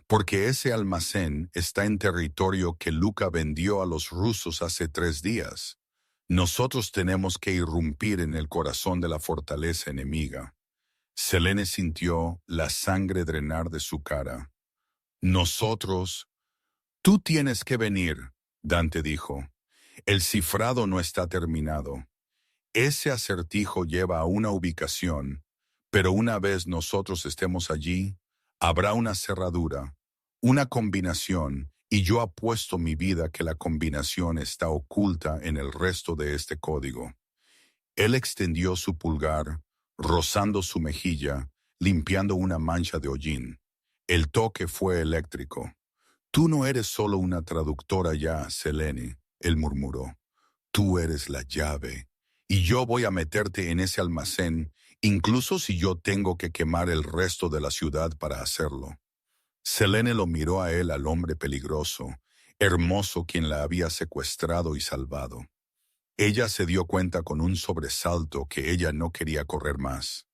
Porque ese almacén está en territorio que Luca vendió a los rusos hace 3 días. Nosotros tenemos que irrumpir en el corazón de la fortaleza enemiga. Selene sintió la sangre drenar de su cara. Nosotros, tú tienes que venir, Dante dijo. El cifrado no está terminado. Ese acertijo lleva a una ubicación, pero una vez nosotros estemos allí, habrá una cerradura, una combinación, y yo apuesto mi vida que la combinación está oculta en el resto de este código. Él extendió su pulgar, rozando su mejilla, limpiando una mancha de hollín. El toque fue eléctrico. Tú no eres solo una traductora ya, Selene, él murmuró. Tú eres la llave, y yo voy a meterte en ese almacén, incluso si yo tengo que quemar el resto de la ciudad para hacerlo. Selene lo miró a él, al hombre peligroso, hermoso quien la había secuestrado y salvado. Ella se dio cuenta con un sobresalto que ella no quería correr más.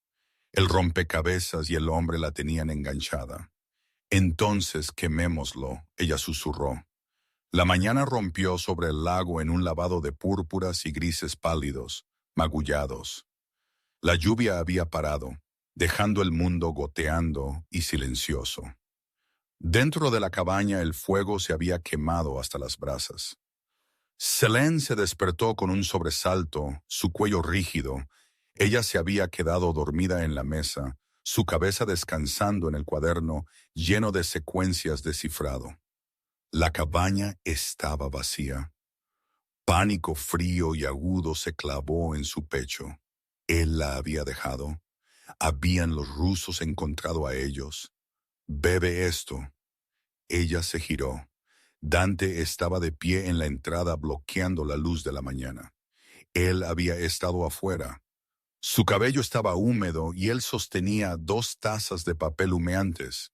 El rompecabezas y el hombre la tenían enganchada. Entonces quemémoslo, ella susurró. La mañana rompió sobre el lago en un lavado de púrpuras y grises pálidos, magullados. La lluvia había parado, dejando el mundo goteando y silencioso. Dentro de la cabaña el fuego se había quemado hasta las brasas. Selene se despertó con un sobresalto, su cuello rígido. Ella se había quedado dormida en la mesa, su cabeza descansando en el cuaderno lleno de secuencias de cifrado. La cabaña estaba vacía. Pánico frío y agudo se clavó en su pecho. Él la había dejado. Habían los rusos encontrado a ellos. Bebe esto. Ella se giró. Dante estaba de pie en la entrada bloqueando la luz de la mañana. Él había estado afuera. Su cabello estaba húmedo y él sostenía 2 tazas de papel humeantes.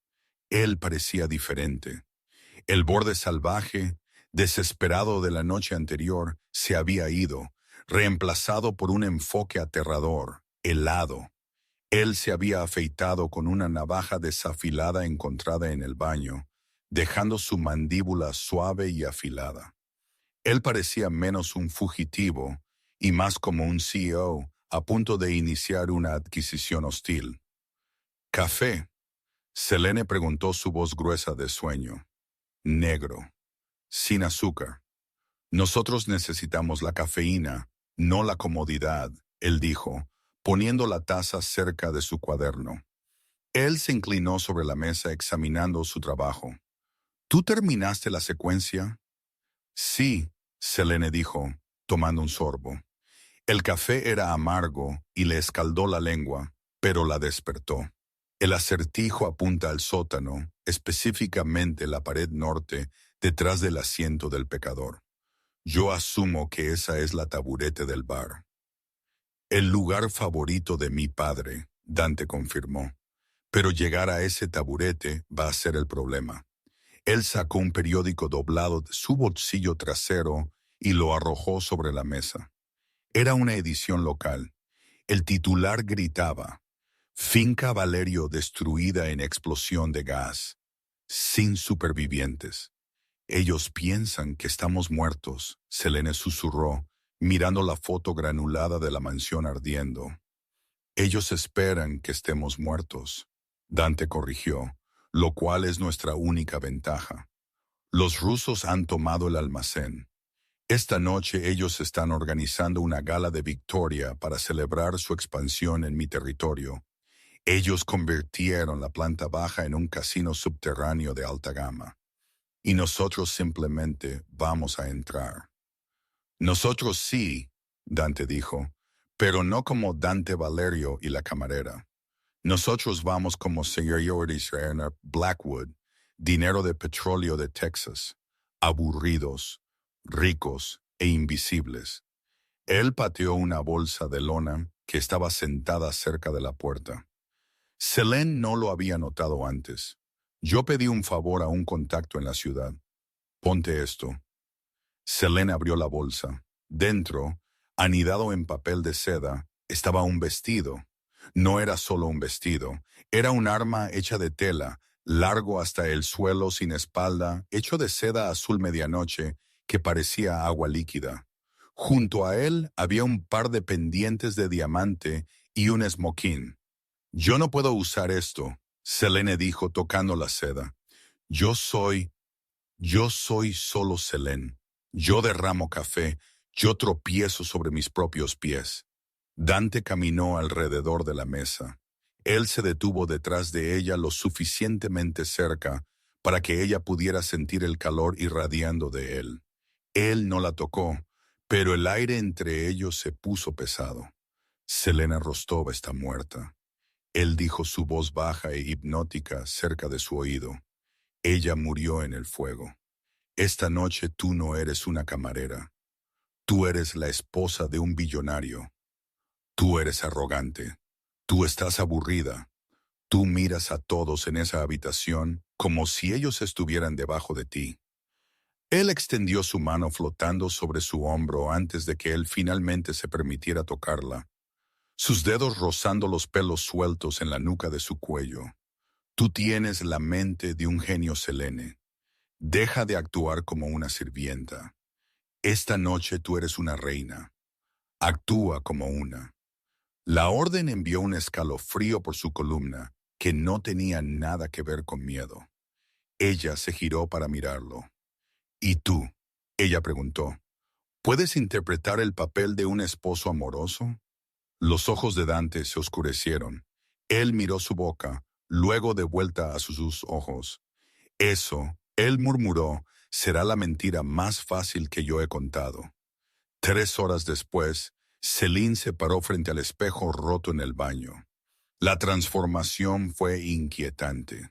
Él parecía diferente. El borde salvaje, desesperado de la noche anterior, se había ido, reemplazado por un enfoque aterrador, helado. Él se había afeitado con una navaja desafilada encontrada en el baño, dejando su mandíbula suave y afilada. Él parecía menos un fugitivo y más como un CEO a punto de iniciar una adquisición hostil. «¿Café?», Selene preguntó, su voz gruesa de sueño. «Negro, sin azúcar. Nosotros necesitamos la cafeína, no la comodidad», él dijo, poniendo la taza cerca de su cuaderno. Él se inclinó sobre la mesa examinando su trabajo. «¿Tú terminaste la secuencia?» «Sí», Selene dijo, tomando un sorbo. El café era amargo y le escaldó la lengua, pero la despertó. El acertijo apunta al sótano, específicamente la pared norte, detrás del asiento del pecador. Yo asumo que esa es la taburete del bar. «El lugar favorito de mi padre», Dante confirmó. «Pero llegar a ese taburete va a ser el problema. Él sacó un periódico doblado de su bolsillo trasero y lo arrojó sobre la mesa. Era una edición local. El titular gritaba: Finca Valerio destruida en explosión de gas. Sin supervivientes. Ellos piensan que estamos muertos, Selene susurró, mirando la foto granulada de la mansión ardiendo. Ellos esperan que estemos muertos, Dante corrigió, lo cual es nuestra única ventaja. Los rusos han tomado el almacén. Esta noche ellos están organizando una gala de victoria para celebrar su expansión en mi territorio. Ellos convirtieron la planta baja en un casino subterráneo de alta gama. Y nosotros simplemente vamos a entrar. Nosotros sí, Dante dijo, pero no como Dante Valerio y la camarera. Nosotros vamos como señores Rainer Blackwood, dinero de petróleo de Texas, aburridos, ricos e invisibles. Él pateó una bolsa de lona que estaba sentada cerca de la puerta. Selene no lo había notado antes. Yo pedí un favor a un contacto en la ciudad. Ponte esto. Selene abrió la bolsa. Dentro, anidado en papel de seda, estaba un vestido. No era solo un vestido, era un arma hecha de tela, largo hasta el suelo sin espalda, hecho de seda azul medianoche que parecía agua líquida. Junto a él había un par de pendientes de diamante y un esmoquín. Yo no puedo usar esto, Selene dijo tocando la seda. Yo soy solo Selene. Yo derramo café, yo tropiezo sobre mis propios pies. Dante caminó alrededor de la mesa. Él se detuvo detrás de ella lo suficientemente cerca para que ella pudiera sentir el calor irradiando de él. Él no la tocó, pero el aire entre ellos se puso pesado. Selena Rostova está muerta. Él dijo su voz baja e hipnótica cerca de su oído. Ella murió en el fuego. Esta noche tú no eres una camarera. Tú eres la esposa de un billonario. Tú eres arrogante. Tú estás aburrida. Tú miras a todos en esa habitación como si ellos estuvieran debajo de ti. Él extendió su mano flotando sobre su hombro antes de que él finalmente se permitiera tocarla, sus dedos rozando los pelos sueltos en la nuca de su cuello. Tú tienes la mente de un genio, Selene. Deja de actuar como una sirvienta. Esta noche tú eres una reina. Actúa como una. La orden envió un escalofrío por su columna que no tenía nada que ver con miedo. Ella se giró para mirarlo. ¿Y tú? Ella preguntó. ¿Puedes interpretar el papel de un esposo amoroso? Los ojos de Dante se oscurecieron. Él miró su boca, luego de vuelta a sus ojos. Eso, él murmuró, será la mentira más fácil que yo he contado. 3 horas después, Selene se paró frente al espejo roto en el baño. La transformación fue inquietante.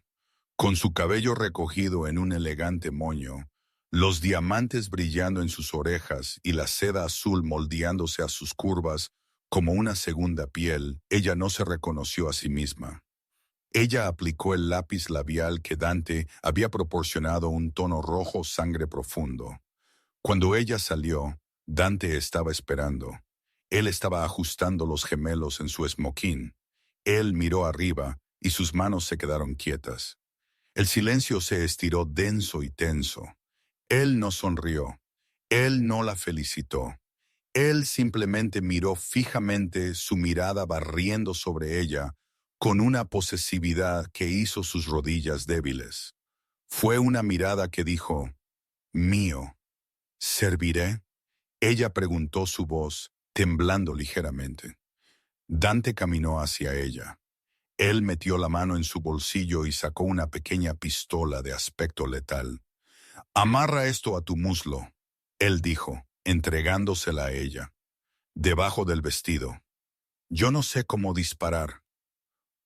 Con su cabello recogido en un elegante moño, los diamantes brillando en sus orejas y la seda azul moldeándose a sus curvas como una segunda piel, ella no se reconoció a sí misma. Ella aplicó el lápiz labial que Dante había proporcionado un tono rojo sangre profundo. Cuando ella salió, Dante estaba esperando. Él estaba ajustando los gemelos en su esmoquín. Él miró arriba y sus manos se quedaron quietas. El silencio se estiró denso y tenso. Él no sonrió. Él no la felicitó. Él simplemente miró fijamente, su mirada barriendo sobre ella con una posesividad que hizo sus rodillas débiles. Fue una mirada que dijo, «Mío, ¿serviré?». Ella preguntó, su voz temblando ligeramente. Dante caminó hacia ella. Él metió la mano en su bolsillo y sacó una pequeña pistola de aspecto letal. «Amarra esto a tu muslo», él dijo, entregándosela a ella. «Debajo del vestido. Yo no sé cómo disparar.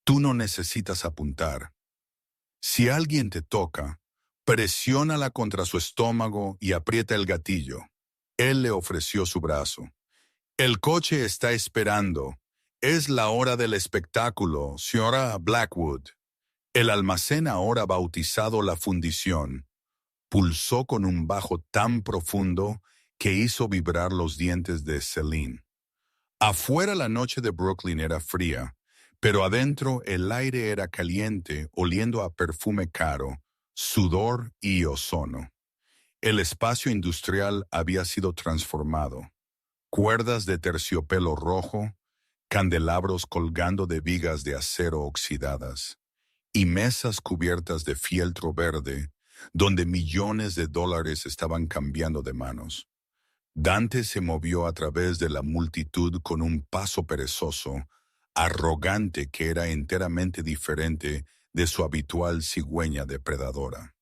Tú no necesitas apuntar. Si alguien te toca, presiónala contra su estómago y aprieta el gatillo». Él le ofreció su brazo. «El coche está esperando. Es la hora del espectáculo, señora Blackwood. El almacén ahora bautizado La Fundición. Pulsó con un bajo tan profundo que hizo vibrar los dientes de Celine. Afuera la noche de Brooklyn era fría, pero adentro el aire era caliente, oliendo a perfume caro, sudor y ozono. El espacio industrial había sido transformado. Cuerdas de terciopelo rojo, candelabros colgando de vigas de acero oxidadas, y mesas cubiertas de fieltro verde, donde millones de dólares estaban cambiando de manos. Dante se movió a través de la multitud con un paso perezoso, arrogante que era enteramente diferente de su habitual cigüeña depredadora.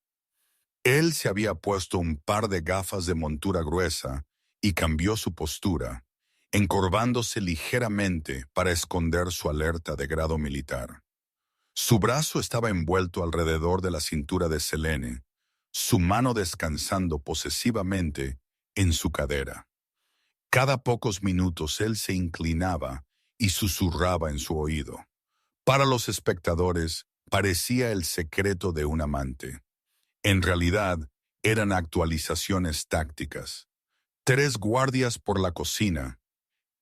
Él se había puesto un par de gafas de montura gruesa y cambió su postura, encorvándose ligeramente para esconder su alerta de grado militar. Su brazo estaba envuelto alrededor de la cintura de Selene, su mano descansando posesivamente en su cadera. Cada pocos minutos él se inclinaba y susurraba en su oído. Para los espectadores, parecía el secreto de un amante. En realidad, eran actualizaciones tácticas. 3 guardias por la cocina.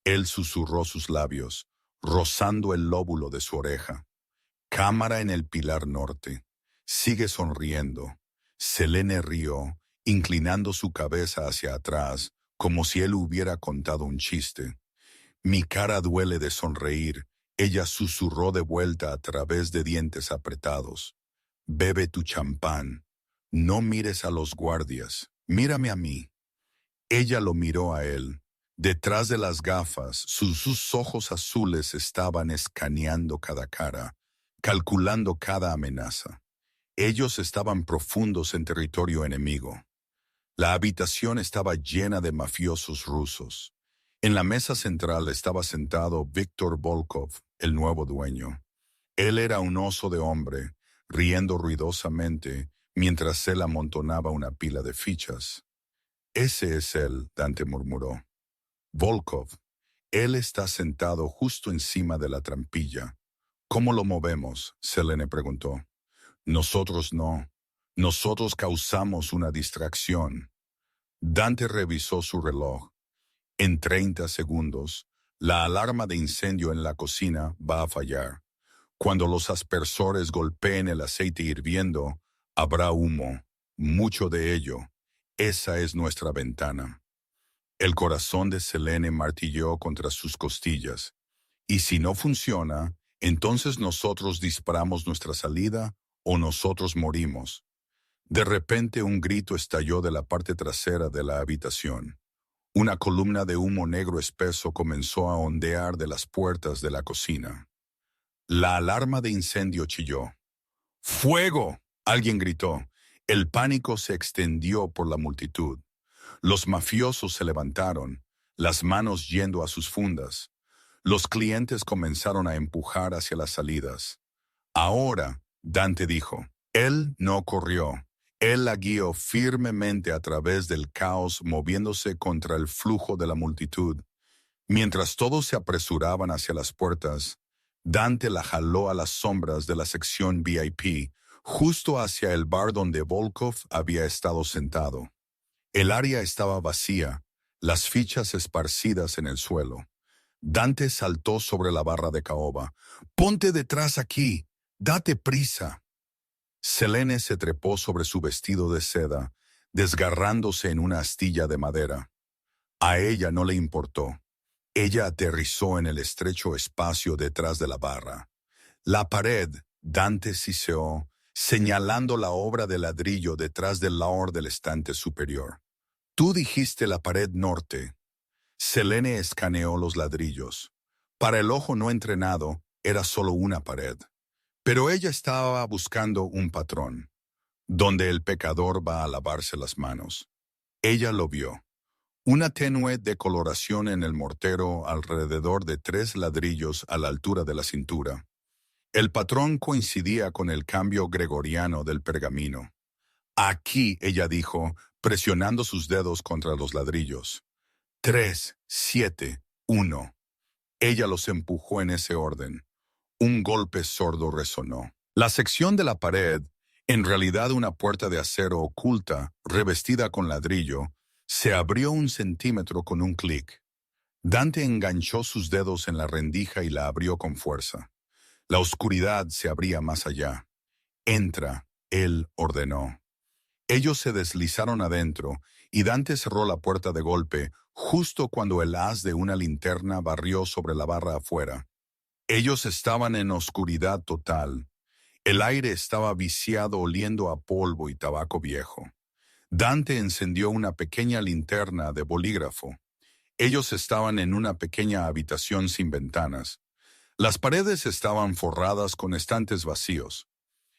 Él susurró sus labios, rozando el lóbulo de su oreja. Cámara en el pilar norte. Sigue sonriendo. Selene rió, inclinando su cabeza hacia atrás, como si él hubiera contado un chiste. Mi cara duele de sonreír, ella susurró de vuelta a través de dientes apretados. Bebe tu champán. No mires a los guardias, mírame a mí. Ella lo miró a él. Detrás de las gafas, sus ojos azules estaban escaneando cada cara, calculando cada amenaza. Ellos estaban profundos en territorio enemigo. La habitación estaba llena de mafiosos rusos. En la mesa central estaba sentado Viktor Volkov, el nuevo dueño. Él era un oso de hombre, riendo ruidosamente mientras él amontonaba una pila de fichas. Ese es él, Dante murmuró. Volkov. Él está sentado justo encima de la trampilla. ¿Cómo lo movemos?, Selene preguntó. Nosotros no. Nosotros causamos una distracción. Dante revisó su reloj. En 30 segundos, la alarma de incendio en la cocina va a fallar. Cuando los aspersores golpeen el aceite hirviendo, habrá humo, mucho de ello. Esa es nuestra ventana. El corazón de Selene martilló contra sus costillas. Y si no funciona, entonces nosotros disparamos nuestra salida o nosotros morimos. De repente un grito estalló de la parte trasera de la habitación. Una columna de humo negro espeso comenzó a ondear de las puertas de la cocina. La alarma de incendio chilló. ¡Fuego!, alguien gritó. El pánico se extendió por la multitud. Los mafiosos se levantaron, las manos yendo a sus fundas. Los clientes comenzaron a empujar hacia las salidas. Ahora, Dante dijo, él no corrió. Él la guió firmemente a través del caos, moviéndose contra el flujo de la multitud. Mientras todos se apresuraban hacia las puertas, Dante la jaló a las sombras de la sección VIP, justo hacia el bar donde Volkov había estado sentado. El área estaba vacía, las fichas esparcidas en el suelo. Dante saltó sobre la barra de caoba. «¡Ponte detrás aquí! ¡Date prisa!». Selene se trepó sobre su vestido de seda, desgarrándose en una astilla de madera. A ella no le importó. Ella aterrizó en el estrecho espacio detrás de la barra. La pared, Dante siseó, señalando la obra de ladrillo detrás del laor del estante superior. «Tú dijiste la pared norte». Selene escaneó los ladrillos. Para el ojo no entrenado, era solo una pared. Pero ella estaba buscando un patrón, donde el pecador va a lavarse las manos. Ella lo vio. Una tenue decoloración en el mortero alrededor de 3 ladrillos a la altura de la cintura. El patrón coincidía con el cambio gregoriano del pergamino. «Aquí», ella dijo, presionando sus dedos contra los ladrillos. 3, 7, 1. Ella los empujó en ese orden. Un golpe sordo resonó. La sección de la pared, En realidad una puerta de acero oculta, revestida con ladrillo, se abrió 1 centímetro con un clic. Dante enganchó sus dedos en la rendija y la abrió con fuerza. La oscuridad se abría más allá. Entra, él ordenó. Ellos se deslizaron adentro, y Dante cerró la puerta de golpe, justo cuando el haz de una linterna barrió sobre la barra afuera. Ellos estaban en oscuridad total. El aire estaba viciado, oliendo a polvo y tabaco viejo. Dante encendió una pequeña linterna de bolígrafo. Ellos estaban en una pequeña habitación sin ventanas. Las paredes estaban forradas con estantes vacíos.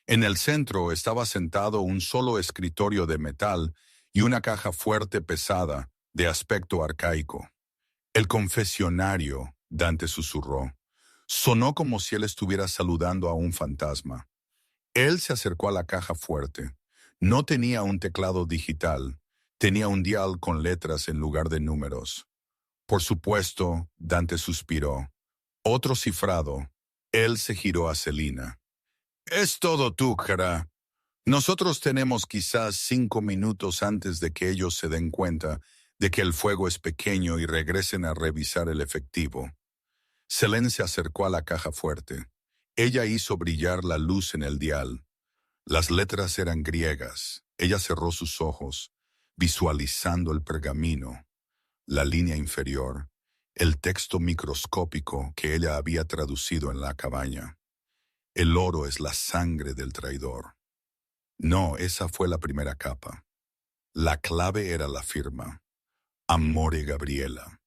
En el centro estaba sentado un solo escritorio de metal y una caja fuerte pesada, de aspecto arcaico. El confesionario, Dante susurró. Sonó como si él estuviera saludando a un fantasma. Él se acercó a la caja fuerte. No tenía un teclado digital, tenía un dial con letras en lugar de números. Por supuesto, Dante suspiró. Otro cifrado. Él se giró a Celina. Es todo tú, cara. Nosotros tenemos quizás 5 minutos antes de que ellos se den cuenta de que el fuego es pequeño y regresen a revisar el efectivo. Selene se acercó a la caja fuerte. Ella hizo brillar la luz en el dial. Las letras eran griegas. Ella cerró sus ojos, visualizando el pergamino, la línea inferior, el texto microscópico que ella había traducido en la cabaña. El oro es la sangre del traidor. No, esa fue la primera capa. La clave era la firma. Amore Gabriela.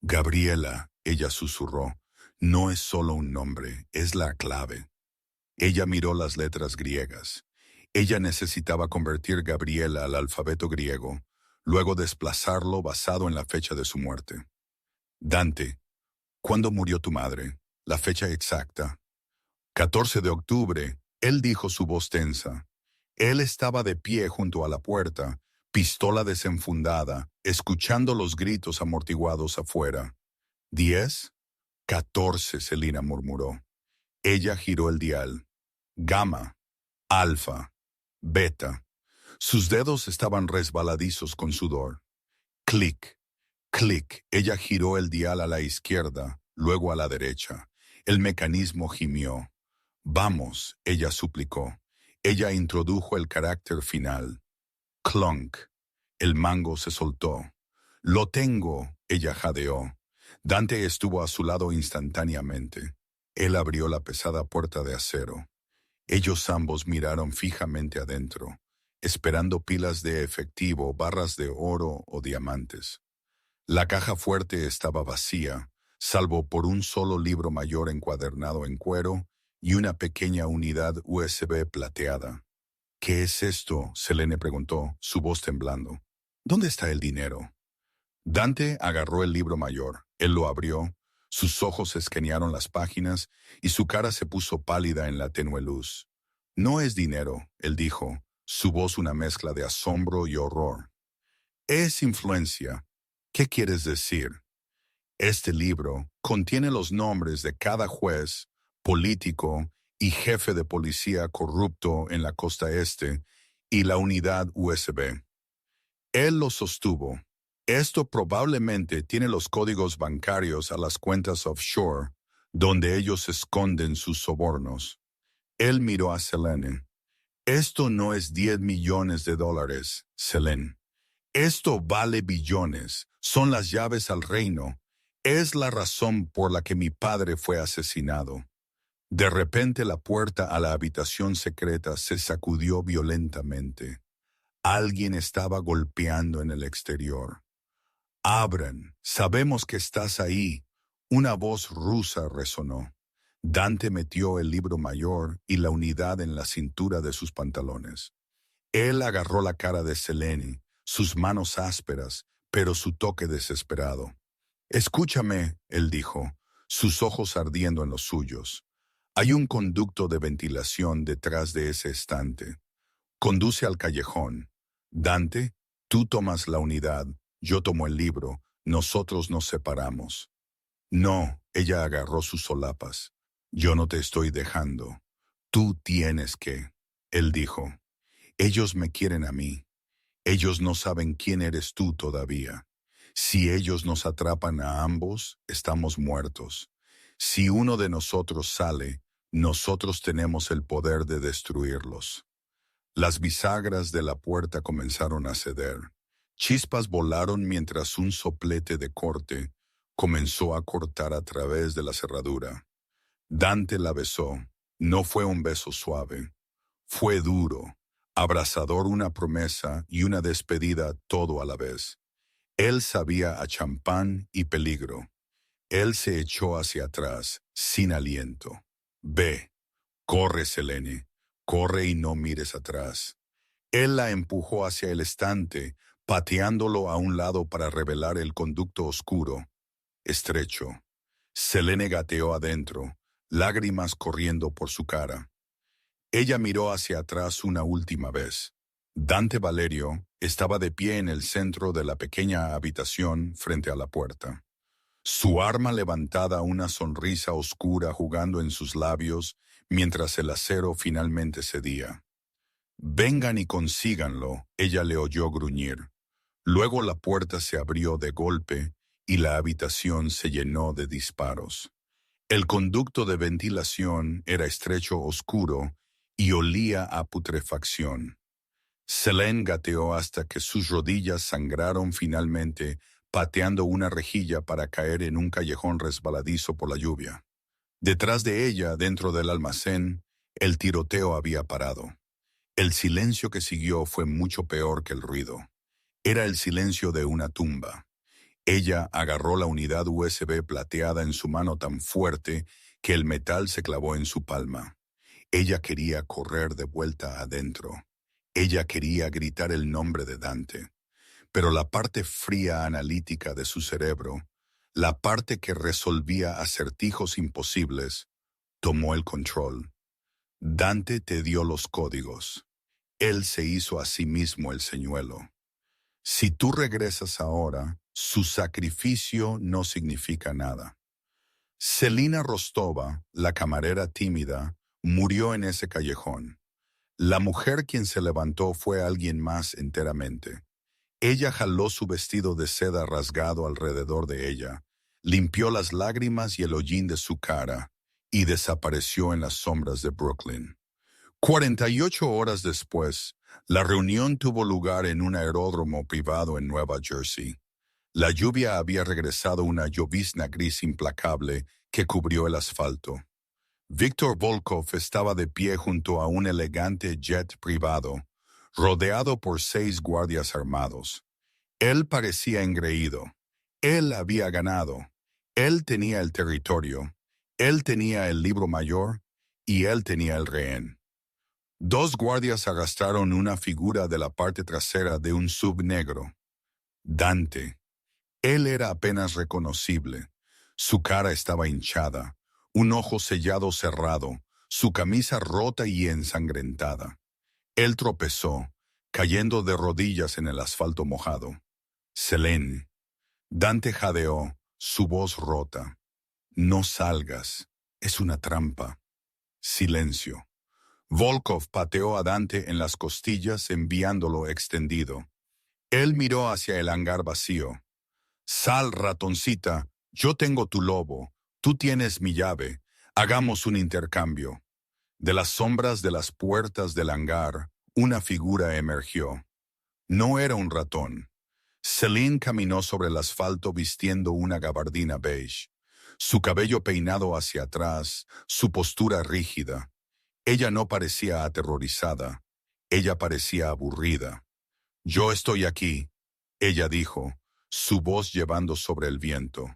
Gabriela, ella susurró, no es solo un nombre, es la clave. Ella miró las letras griegas. Ella necesitaba convertir Gabriela al alfabeto griego, luego desplazarlo basado en la fecha de su muerte. Dante, ¿cuándo murió tu madre? La fecha exacta. 14 de octubre, él dijo, su voz tensa. Él estaba de pie junto a la puerta, pistola desenfundada, escuchando los gritos amortiguados afuera. ¿10? 14, Celina murmuró. Ella giró el dial. Gamma, alfa, beta. Sus dedos estaban resbaladizos con sudor. Clic, clic. Ella giró el dial a la izquierda, luego a la derecha. El mecanismo gimió. Vamos, ella suplicó. Ella introdujo el carácter final. Clunk. El mango se soltó. Lo tengo, ella jadeó. Dante estuvo a su lado instantáneamente. Él abrió la pesada puerta de acero. Ellos ambos miraron fijamente adentro, esperando pilas de efectivo, barras de oro o diamantes. La caja fuerte estaba vacía, salvo por un solo libro mayor encuadernado en cuero y una pequeña unidad USB plateada. ¿Qué es esto?, Selene preguntó, su voz temblando. ¿Dónde está el dinero? Dante agarró el libro mayor. Él lo abrió, sus ojos escanearon las páginas y su cara se puso pálida en la tenue luz. No es dinero, él dijo, su voz una mezcla de asombro y horror. Es influencia. ¿Qué quieres decir? Este libro contiene los nombres de cada juez, político y jefe de policía corrupto en la costa este y la unidad USB. Él lo sostuvo. Esto probablemente tiene los códigos bancarios a las cuentas offshore, donde ellos esconden sus sobornos. Él miró a Selene. Esto no es 10 millones de dólares, Selene. Esto vale billones. Son las llaves al reino. Es la razón por la que mi padre fue asesinado. De repente la puerta a la habitación secreta se sacudió violentamente. Alguien estaba golpeando en el exterior. Abran, sabemos que estás ahí. Una voz rusa resonó. Dante metió el libro mayor y la unidad en la cintura de sus pantalones. Él agarró la cara de Selene, sus manos ásperas, pero su toque desesperado. Escúchame, él dijo, sus ojos ardiendo en los suyos. Hay un conducto de ventilación detrás de ese estante. Conduce al callejón. Dante, tú tomas la unidad, yo tomo el libro, nosotros nos separamos. No, ella agarró sus solapas. Yo no te estoy dejando. Tú tienes que, él dijo. Ellos me quieren a mí. Ellos no saben quién eres tú todavía. Si ellos nos atrapan a ambos, estamos muertos. Si uno de nosotros sale, nosotros tenemos el poder de destruirlos. Las bisagras de la puerta comenzaron a ceder. Chispas volaron mientras un soplete de corte comenzó a cortar a través de la cerradura. Dante la besó. No fue un beso suave. Fue duro, abrasador, una promesa y una despedida todo a la vez. Él sabía a champán y peligro. Él se echó hacia atrás, sin aliento. Ve, corre, Selene, corre y no mires atrás. Él la empujó hacia el estante, pateándolo a un lado para revelar el conducto oscuro, estrecho. Selene gateó adentro, lágrimas corriendo por su cara. Ella miró hacia atrás una última vez. Dante Valerio estaba de pie en el centro de la pequeña habitación frente a la puerta. Su arma levantada, una sonrisa oscura jugando en sus labios mientras el acero finalmente cedía. «Vengan y consíganlo», ella le oyó gruñir. Luego la puerta se abrió de golpe y la habitación se llenó de disparos. El conducto de ventilación era estrecho, oscuro, y olía a putrefacción. Selene gateó hasta que sus rodillas sangraron finalmente, pateando una rejilla para caer en un callejón resbaladizo por la lluvia. Detrás de ella, dentro del almacén, el tiroteo había parado. El silencio que siguió fue mucho peor que el ruido. Era el silencio de una tumba. Ella agarró la unidad USB plateada en su mano tan fuerte que el metal se clavó en su palma. Ella quería correr de vuelta adentro. Ella quería gritar el nombre de Dante. Pero la parte fría analítica de su cerebro, la parte que resolvía acertijos imposibles, tomó el control. Dante te dio los códigos. Él se hizo a sí mismo el señuelo. Si tú regresas ahora, su sacrificio no significa nada. Selina Rostova, la camarera tímida, murió en ese callejón. La mujer quien se levantó fue alguien más enteramente. Ella jaló su vestido de seda rasgado alrededor de ella, limpió las lágrimas y el hollín de su cara, y desapareció en las sombras de Brooklyn. 48 horas después, la reunión tuvo lugar en un aeródromo privado en Nueva Jersey. La lluvia había regresado, una llovizna gris implacable que cubrió el asfalto. Viktor Volkov estaba de pie junto a un elegante jet privado, rodeado por 6 guardias armados. Él parecía engreído. Él había ganado. Él tenía el territorio. Él tenía el libro mayor y él tenía el rehén. 2 guardias arrastraron una figura de la parte trasera de un sub negro. Dante. Él era apenas reconocible. Su cara estaba hinchada, un ojo sellado cerrado, su camisa rota y ensangrentada. Él tropezó, cayendo de rodillas en el asfalto mojado. Selene. Dante jadeó, su voz rota. No salgas. Es una trampa. Silencio. Volkov pateó a Dante en las costillas, enviándolo extendido. Él miró hacia el hangar vacío. Sal, ratoncita, yo tengo tu lobo, tú tienes mi llave, hagamos un intercambio. De las sombras de las puertas del hangar, una figura emergió. No era un ratón. Selene caminó sobre el asfalto vistiendo una gabardina beige, su cabello peinado hacia atrás, su postura rígida. Ella no parecía aterrorizada, ella parecía aburrida. «Yo estoy aquí», ella dijo, su voz llevando sobre el viento.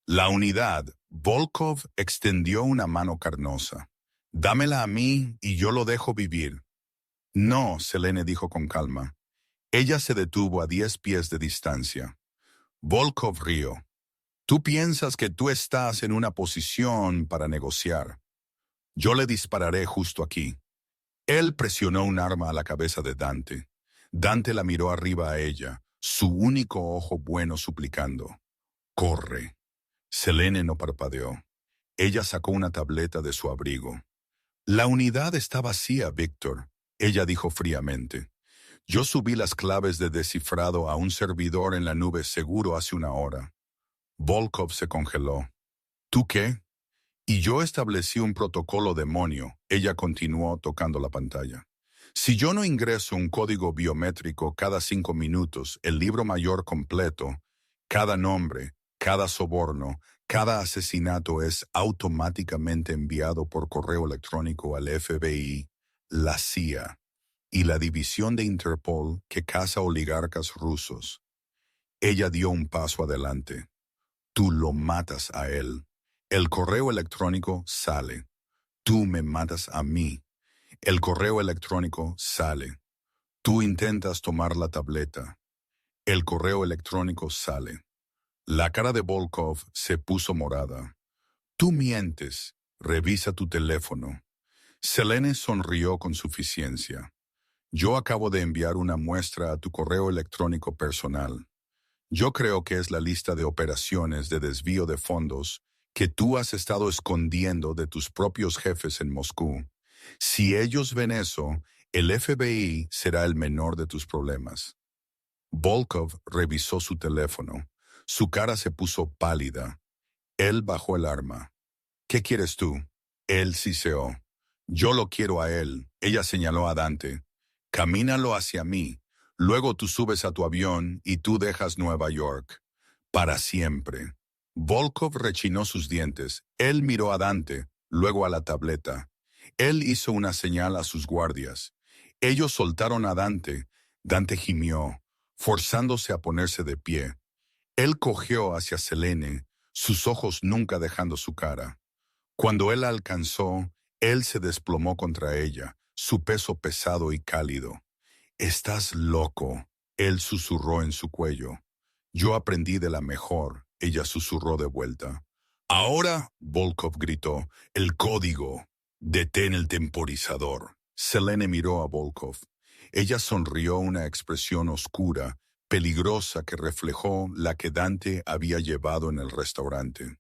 La unidad, Volkov extendió una mano carnosa. «Dámela a mí y yo lo dejo vivir». «No», Selene dijo con calma. Ella se detuvo a 10 pies de distancia. Volkov rió. «Tú piensas que tú estás en una posición para negociar. Yo le dispararé justo aquí». Él presionó un arma a la cabeza de Dante. Dante la miró arriba a ella, su único ojo bueno suplicando. «Corre». Selene no parpadeó. Ella sacó una tableta de su abrigo. «La unidad está vacía, Víctor. Ella dijo fríamente. Yo subí las claves de descifrado a un servidor en la nube seguro hace una hora. Volkov se congeló. ¿Tú qué? Y yo establecí un protocolo demonio. Ella continuó tocando la pantalla. Si yo no ingreso un código biométrico cada 5 minutos, el libro mayor completo, cada nombre, cada soborno, cada asesinato es automáticamente enviado por correo electrónico al FBI, la CIA y la división de Interpol que caza oligarcas rusos. Ella dio un paso adelante. Tú lo matas a él. El correo electrónico sale. Tú me matas a mí. El correo electrónico sale. Tú intentas tomar la tableta. El correo electrónico sale. La cara de Volkov se puso morada. Tú mientes. Revisa tu teléfono. Selene sonrió con suficiencia. Yo acabo de enviar una muestra a tu correo electrónico personal. Yo creo que es la lista de operaciones de desvío de fondos que tú has estado escondiendo de tus propios jefes en Moscú. Si ellos ven eso, el FBI será el menor de tus problemas. Volkov revisó su teléfono. Su cara se puso pálida. Él bajó el arma. ¿Qué quieres tú? Él siseó. Yo lo quiero a él. Ella señaló a Dante. Camínalo hacia mí. Luego tú subes a tu avión y tú dejas Nueva York. Para siempre. Volkov rechinó sus dientes. Él miró a Dante, luego a la tableta. Él hizo una señal a sus guardias. Ellos soltaron a Dante. Dante gimió, forzándose a ponerse de pie. Él cojeó hacia Selene, sus ojos nunca dejando su cara. Cuando él la alcanzó, él se desplomó contra ella, su peso pesado y cálido. «Estás loco», él susurró en su cuello. «Yo aprendí de la mejor», ella susurró de vuelta. «Ahora», Volkov gritó, «el código. Detén el temporizador». Selene miró a Volkov. Ella sonrió una expresión oscura, peligrosa que reflejó la que Dante había llevado en el restaurante.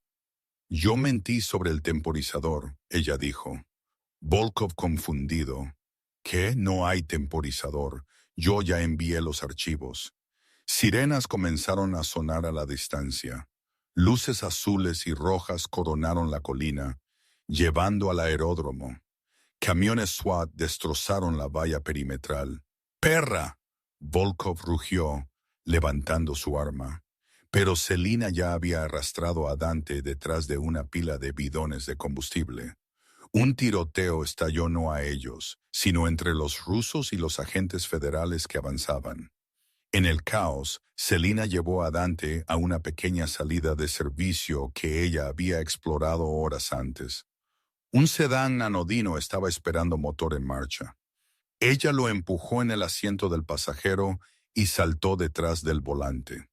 «Yo mentí sobre el temporizador», ella dijo. Volkov confundido. «¿Qué? No hay temporizador. Yo ya envié los archivos». Sirenas comenzaron a sonar a la distancia. Luces azules y rojas coronaron la colina, llevando al aeródromo. Camiones SWAT destrozaron la valla perimetral. «¡Perra!», Volkov rugió, levantando su arma. Pero Selina ya había arrastrado a Dante detrás de una pila de bidones de combustible. Un tiroteo estalló no a ellos, sino entre los rusos y los agentes federales que avanzaban. En el caos, Selina llevó a Dante a una pequeña salida de servicio que ella había explorado horas antes. Un sedán anodino estaba esperando motor en marcha. Ella lo empujó en el asiento del pasajero y saltó detrás del volante.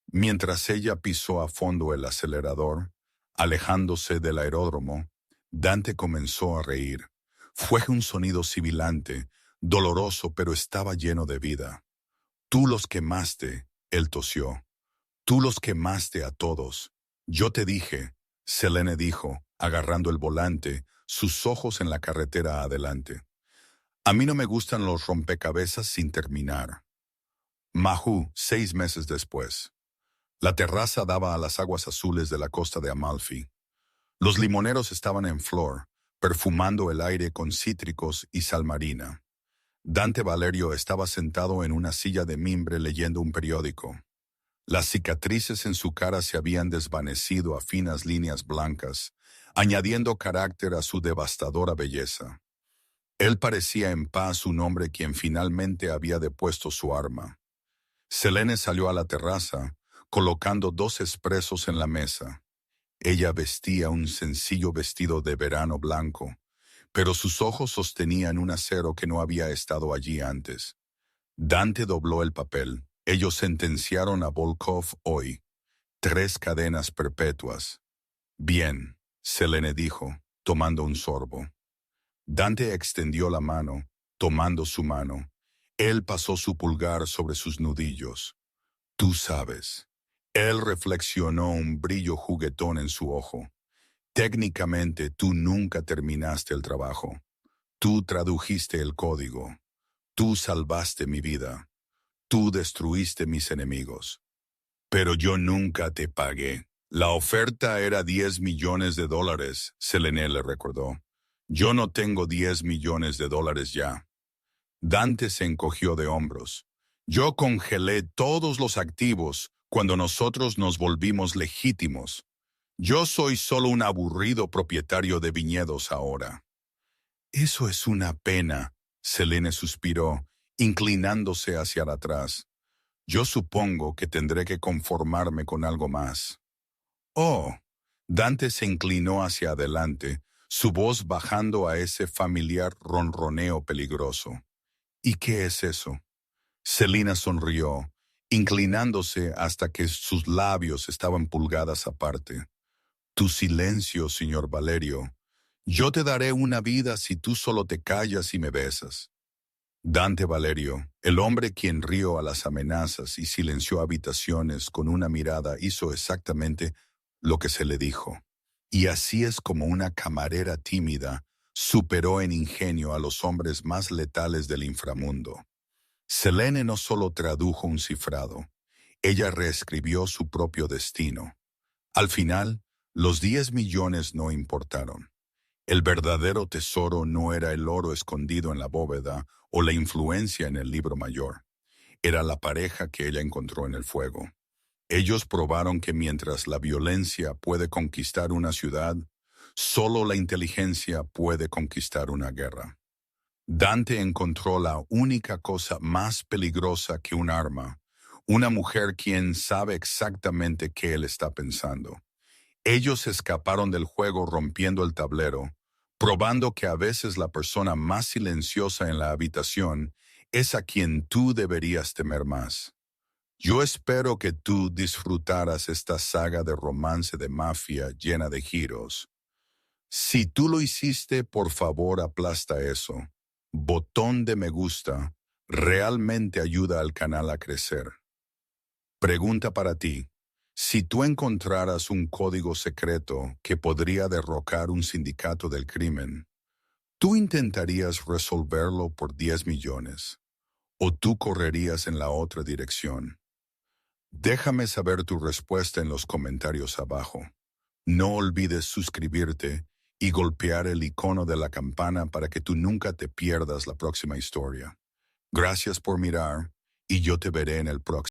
Mientras ella pisó a fondo el acelerador, alejándose del aeródromo, Dante comenzó a reír. Fue un sonido sibilante, doloroso, pero estaba lleno de vida. «Tú los quemaste», él tosió. «Tú los quemaste a todos. Yo te dije», Selene dijo, agarrando el volante, sus ojos en la carretera adelante. «A mí no me gustan los rompecabezas sin terminar». Mahú, 6 meses después. La terraza daba a las aguas azules de la costa de Amalfi. Los limoneros estaban en flor, perfumando el aire con cítricos y sal marina. Dante Valerio estaba sentado en una silla de mimbre leyendo un periódico. Las cicatrices en su cara se habían desvanecido a finas líneas blancas, añadiendo carácter a su devastadora belleza. Él parecía en paz un hombre quien finalmente había depuesto su arma. Selene salió a la terraza, colocando 2 expresos en la mesa. Ella vestía un sencillo vestido de verano blanco, pero sus ojos sostenían un acero que no había estado allí antes. Dante dobló el papel. Ellos sentenciaron a Volkov hoy. 3 cadenas perpetuas. «Bien», Selene dijo, tomando un sorbo. Dante extendió la mano, tomando su mano. Él pasó su pulgar sobre sus nudillos. «Tú sabes». Él reflexionó un brillo juguetón en su ojo. «Técnicamente tú nunca terminaste el trabajo. Tú tradujiste el código. Tú salvaste mi vida. Tú destruiste mis enemigos. Pero yo nunca te pagué. La oferta era $10 millones, Selene le recordó. Yo no tengo $10 millones ya. Dante se encogió de hombros. Yo congelé todos los activos cuando nosotros nos volvimos legítimos. Yo soy solo un aburrido propietario de viñedos ahora. Eso es una pena, Selene suspiró, inclinándose hacia atrás. Yo supongo que tendré que conformarme con algo más. Oh, Dante se inclinó hacia adelante, su voz bajando a ese familiar ronroneo peligroso. ¿Y qué es eso? Selina sonrió, inclinándose hasta que sus labios estaban pulgadas aparte. Tu silencio, señor Valerio. Yo te daré una vida si tú solo te callas y me besas. Dante Valerio, el hombre quien rió a las amenazas y silenció habitaciones con una mirada, hizo exactamente lo que se le dijo. Y así es como una camarera tímida superó en ingenio a los hombres más letales del inframundo. Selene no solo tradujo un cifrado, ella reescribió su propio destino. Al final, los 10 millones no importaron. El verdadero tesoro no era el oro escondido en la bóveda o la influencia en el libro mayor. Era la pareja que ella encontró en el fuego. Ellos probaron que mientras la violencia puede conquistar una ciudad, solo la inteligencia puede conquistar una guerra. Dante encontró la única cosa más peligrosa que un arma, una mujer quien sabe exactamente qué él está pensando. Ellos escaparon del juego rompiendo el tablero, probando que a veces la persona más silenciosa en la habitación es a quien tú deberías temer más. Yo espero que tú disfrutaras esta saga de romance de mafia llena de giros. Si tú lo hiciste, por favor aplasta eso. Botón de me gusta realmente ayuda al canal a crecer. Pregunta para ti. Si tú encontraras un código secreto que podría derrocar un sindicato del crimen, ¿tú intentarías resolverlo por 10 millones? ¿O tú correrías en la otra dirección? Déjame saber tu respuesta en los comentarios abajo. No olvides suscribirte y golpear el icono de la campana para que tú nunca te pierdas la próxima historia. Gracias por mirar y yo te veré en el próximo.